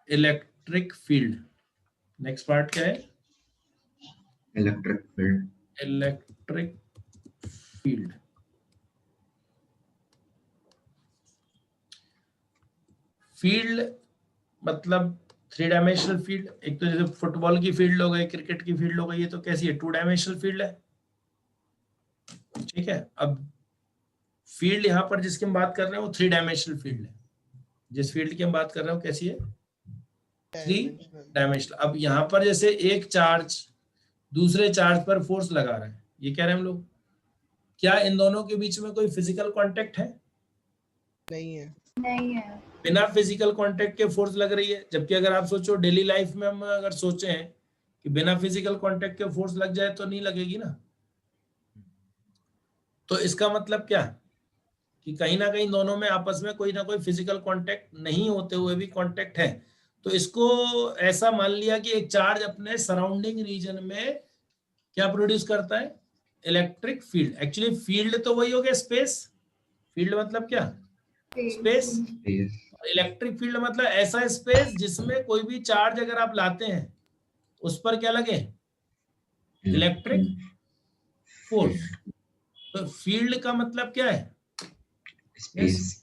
इलेक्ट्रिक फील्ड। नेक्स्ट पार्ट क्या है, इलेक्ट्रिक फील्ड। फील्ड मतलब 3 डायमेंशनल फील्ड। एक तो जैसे फुटबॉल की फील्ड हो गई, क्रिकेट की फील्ड हो गई, ये तो कैसी है, 2 डायमेंशनल फील्ड है। ठीक है, अब फील्ड यहाँ पर जिसकी हम बात कर रहे हैं वो 3 डायमेंशनल फील्ड है। जिस फील्ड की हम बात कर रहे हो कैसी है, 3 डायमेंशनल। अब यहाँ पर जैसे एक चार्ज दूसरे चार्ज पर फोर्स लगा रहा है, ये कह रहे हैं हम लोग, क्या इन दोनों के बीच में कोई फिजिकल कांटेक्ट है? नहीं है। बिना फिजिकल कांटेक्ट के फोर्स लग रही है। जबकि अगर आप सोचो डेली लाइफ में, हम अगर सोचे हैं कि बिना फिजिकल कांटेक्ट के फोर्स लग जाए तो नहीं लगेगी ना। तो इसका मतलब क्या कि कहीं ना कहीं दोनों में आपस में कोई ना कोई फिजिकल कांटेक्ट नहीं होते हुए भी कांटेक्ट है। तो इसको ऐसा मान लिया कि एक चार्ज अपने सराउंडिंग रीजन में क्या प्रोड्यूस करता है, इलेक्ट्रिक फील्ड। एक्चुअली फील्ड तो वही हो गया स्पेस, फील्ड मतलब क्या, स्पेस। इलेक्ट्रिक फील्ड मतलब ऐसा स्पेस जिसमें कोई भी चार्ज अगर आप लाते हैं उस पर क्या लगे, इलेक्ट्रिक फोर्स। तो फील्ड का मतलब क्या है, स्पेस।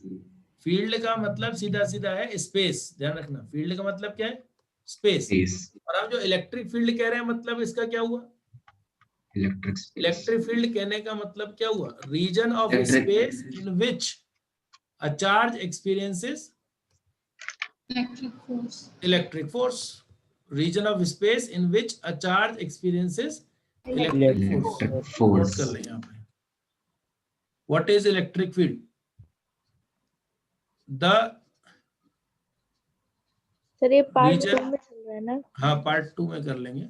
फील्ड का मतलब सीधा सीधा है स्पेस, ध्यान रखना, फील्ड का मतलब क्या है, स्पेस। और आप जो इलेक्ट्रिक फील्ड कह रहे हैं मतलब इसका क्या हुआ, इलेक्ट्रिक फील्ड कहने का मतलब क्या हुआ, region of space in which a charge experiences electric force, region of space in which a charge experiences electric force. Note कर लें यहाँ पे, what is electric field, the sir ये पार्ट 2 में चल रहा है ना? हाँ पार्ट 2 में कर लेंगे,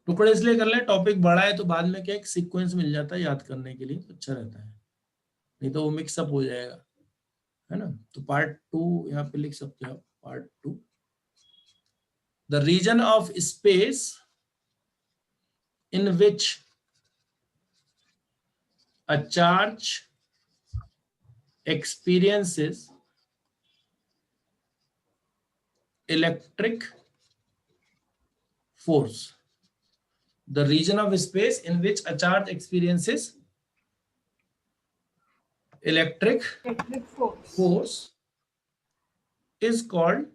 टुकड़े इसलिए कर लें, टॉपिक बड़ा है तो बाद में क्या एक सीक्वेंस मिल जाता है याद करने के लिए, तो अच्छा रहता है, नहीं तो वो मिक्सअप हो जाएगा, है ना। तो पार्ट 2 यहाँ पे लिख सकते हो, part 2, the region of space in which a charge experiences electric force, the region of space in which a charge experiences electric force is called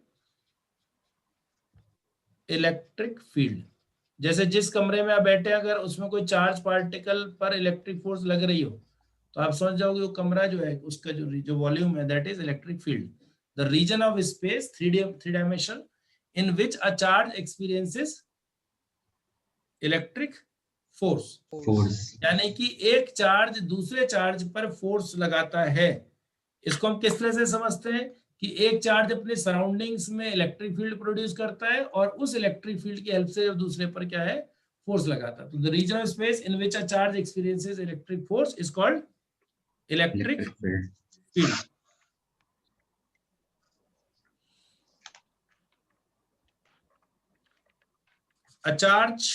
electric field। जैसे जिस कमरे में आप बैठे अगर उसमें कोई चार्ज पार्टिकल पर इलेक्ट्रिक फोर्स लग रही हो तो आप समझ जाओगे वो कमरा जो है उसका जो वॉल्यूम है that is electric field. The region of space three dimension in which a charge experiences electric force, यानी कि एक चार्ज दूसरे चार्ज पर फोर्स लगाता है। इसको हम किस तरह से समझते हैं कि एक चार्ज अपने सराउंडिंग्स में इलेक्ट्रिक फील्ड प्रोड्यूस करता है और उस इलेक्ट्रिक फील्ड की हेल्प से जब दूसरे पर क्या है फोर्स लगाता है। तो the region of space in which a charge experiences electric force is called electric field. A charge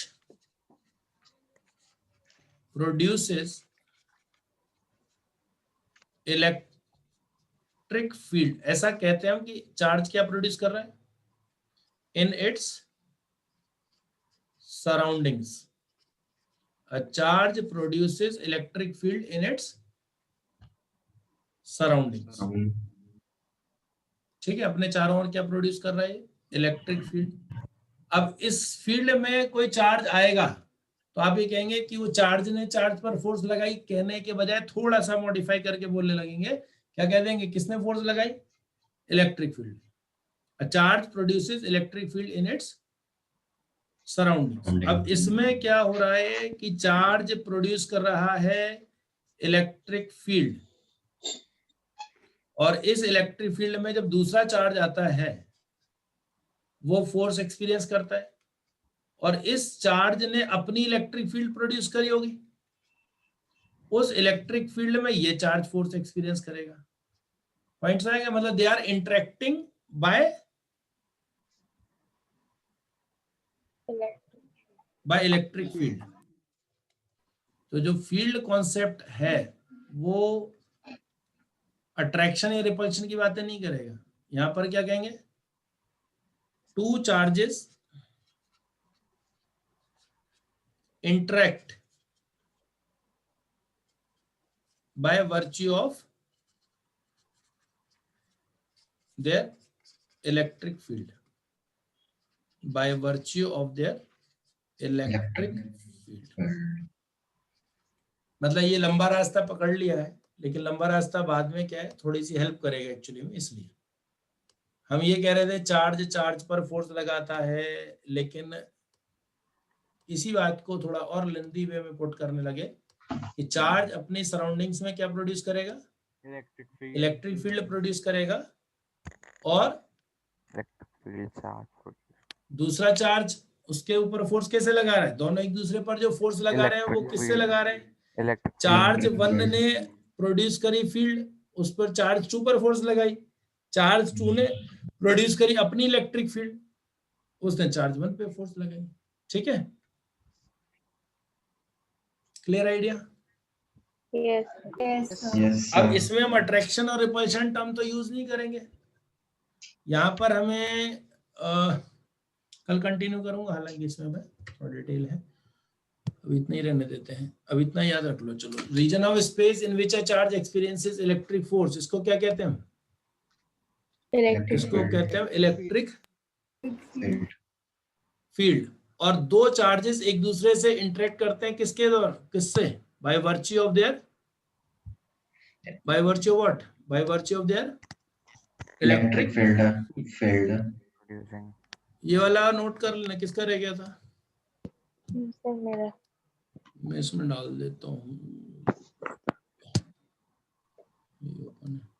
produces electric field, ऐसा कहते हैं हम कि चार्ज क्या प्रोड्यूस कर रहा है, in its surroundings a charge produces electric field in its surroundings। ठीक है, अपने चारों ओर क्या प्रोड्यूस कर रहा है, इलेक्ट्रिक फील्ड। अब इस फील्ड में कोई चार्ज आएगा तो आप ये कहेंगे कि वो चार्ज ने चार्ज पर फोर्स लगाई, कहने के बजाय थोड़ा सा मॉडिफाई करके बोलने लगेंगे, क्या कह देंगे, किसने फोर्स लगाई, electric field. A charge produces electric field in its surroundings. अब इसमें क्या हो रहा है कि चार्ज प्रोड्यूस कर रहा है इलेक्ट्रिक फील्ड और इस इलेक्ट्रिक फील्ड में जब दूसरा चार्ज आता है वो फोर्स एक्सपीरियंस करता है और इस चार्ज ने अपनी इलेक्ट्रिक फील्ड प्रोड्यूस करी होगी, उस इलेक्ट्रिक फील्ड में ये चार्ज फोर्स एक्सपीरियंस करेगा। पॉइंट्स आएगा, मतलब they are interacting by electric field. तो जो फील्ड कॉन्सेप्ट है वो अट्रैक्शन या रिपल्शन की बातें नहीं करेगा, यहां पर क्या कहेंगे, two charges interact by virtue of their electric field, by virtue of their electric field। मतलब ये लंबा रास्ता पकड़ लिया है लेकिन लंबा रास्ता बाद में क्या है थोड़ी सी हेल्प करेगा एक्चुअली में। इसलिए हम ये कह रहे थे चार्ज पर फोर्स लगाता है, लेकिन इसी बात को थोड़ा और लेंथी वे में पुट करने लगे कि चार्ज अपनी सराउंडिंग्स में क्या प्रोड्यूस करेगा, इलेक्ट्रिक फील्ड प्रोड्यूस करेगा और दूसरा चार्ज उसके ऊपर फोर्स कैसे लगा रहा है, दोनों एक दूसरे पर जो फोर्स लगा रहे हैं वो किससे लगा रहे हैं, चार्ज 1 ने प्रोड्यूस करी फील्ड, उस पर चार्ज 2 पर फोर्स लगाई, चार्ज 2 ने प्रोड्यूस करी अपनी इलेक्ट्रिक फील्ड, उसने चार्ज 1 पे फोर्स लगाई। ठीक है, क्लियर आइडिया? यस यस अब इसमें हम अट्रैक्शन और रिपल्शन टर्म तो यूज नहीं करेंगे, यहाँ पर हमें कल कंटिन्यू करूंगा, हालांकि इसमें मैं थोड़ा डिटेल है, अब इतना ही रहने देते हैं। अब इतना याद रख लो। चलो, region of space in which a charge experiences electric force, इसको क्या कहते हैं हम? इलेक्ट्रिक इसको कहते हैं इलेक्ट्रिक फील्ड। और दो चार्जेस एक दूसरे से इंटरेक्ट करते हैं किसके द्वारा, किससे? By virtue of their, by virtue of what? By virtue of their electric field Producing. ये वाला नोट कर लेना, किसका रह गया था? सर मेरा। मैं इसमें डाल देता हूँ, ये ओपन है।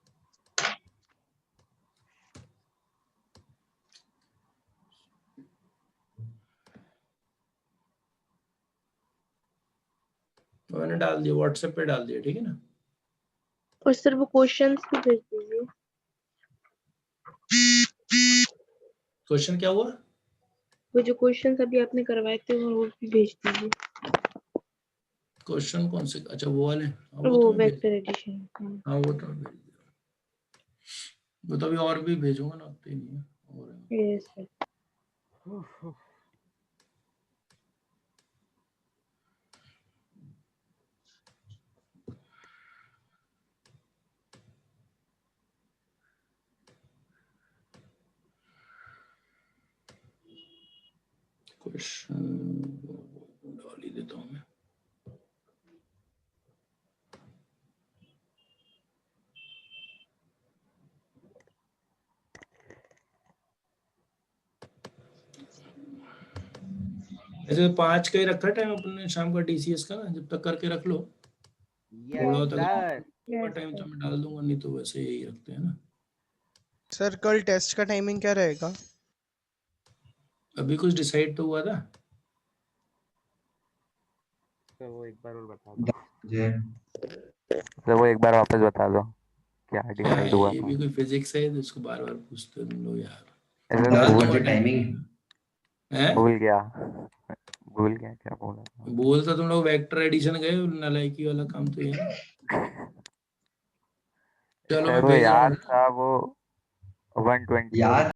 मैंने डाल दिया, व्हाट्सएप पे डाल दिया, ठीक है ना? और सर वो क्वेश्चंस भी भेज दीजिए। क्वेश्चन क्या हुआ? वो जो क्वेश्चंस अभी आपने करवाए थे वो भी भेज दीजिए। क्वेश्चन कौन से? अच्छा वो वाले, हाँ, वो तो मैं भेज- वेक्टर एडिशन। हाँ वो तो मैं भेज दिया। वो तो अभी और भी भेजूंगा ना, अब तो ही नहीं है और है। Yes sir. क्वेश्चन डाल ही देता हूँ मैं। ऐसे 5 का ही रखा टाइम अपने शाम का TCS का ना, जब तक करके रख लो। थोड़ा होता टाइम तो मैं डाल दूंगा, नहीं तो वैसे यही रखते हैं ना। सर कल टेस्ट का टाइमिंग क्या रहेगा? अभी कुछ डिसाइड तो हुआ था? तो वो एक बार और बता दो। जे तो वो एक बार वापस बता दो क्या क्या डिसाइड है, हुआ ये था। भी कोई फिजिक्स है तो इसको बार बार पूछते हो तुम लोग यार। ऐसे तो डाल भूल दूंगा टाइमिंग हैं? भूल गया क्या बोला था। बोल तो तुम लोग वेक्टर एडिशन गए, नालायकी वाला काम तो ये है ना। चलो सर मैं वो भेज रहा याद हूँ। था वो 120 याद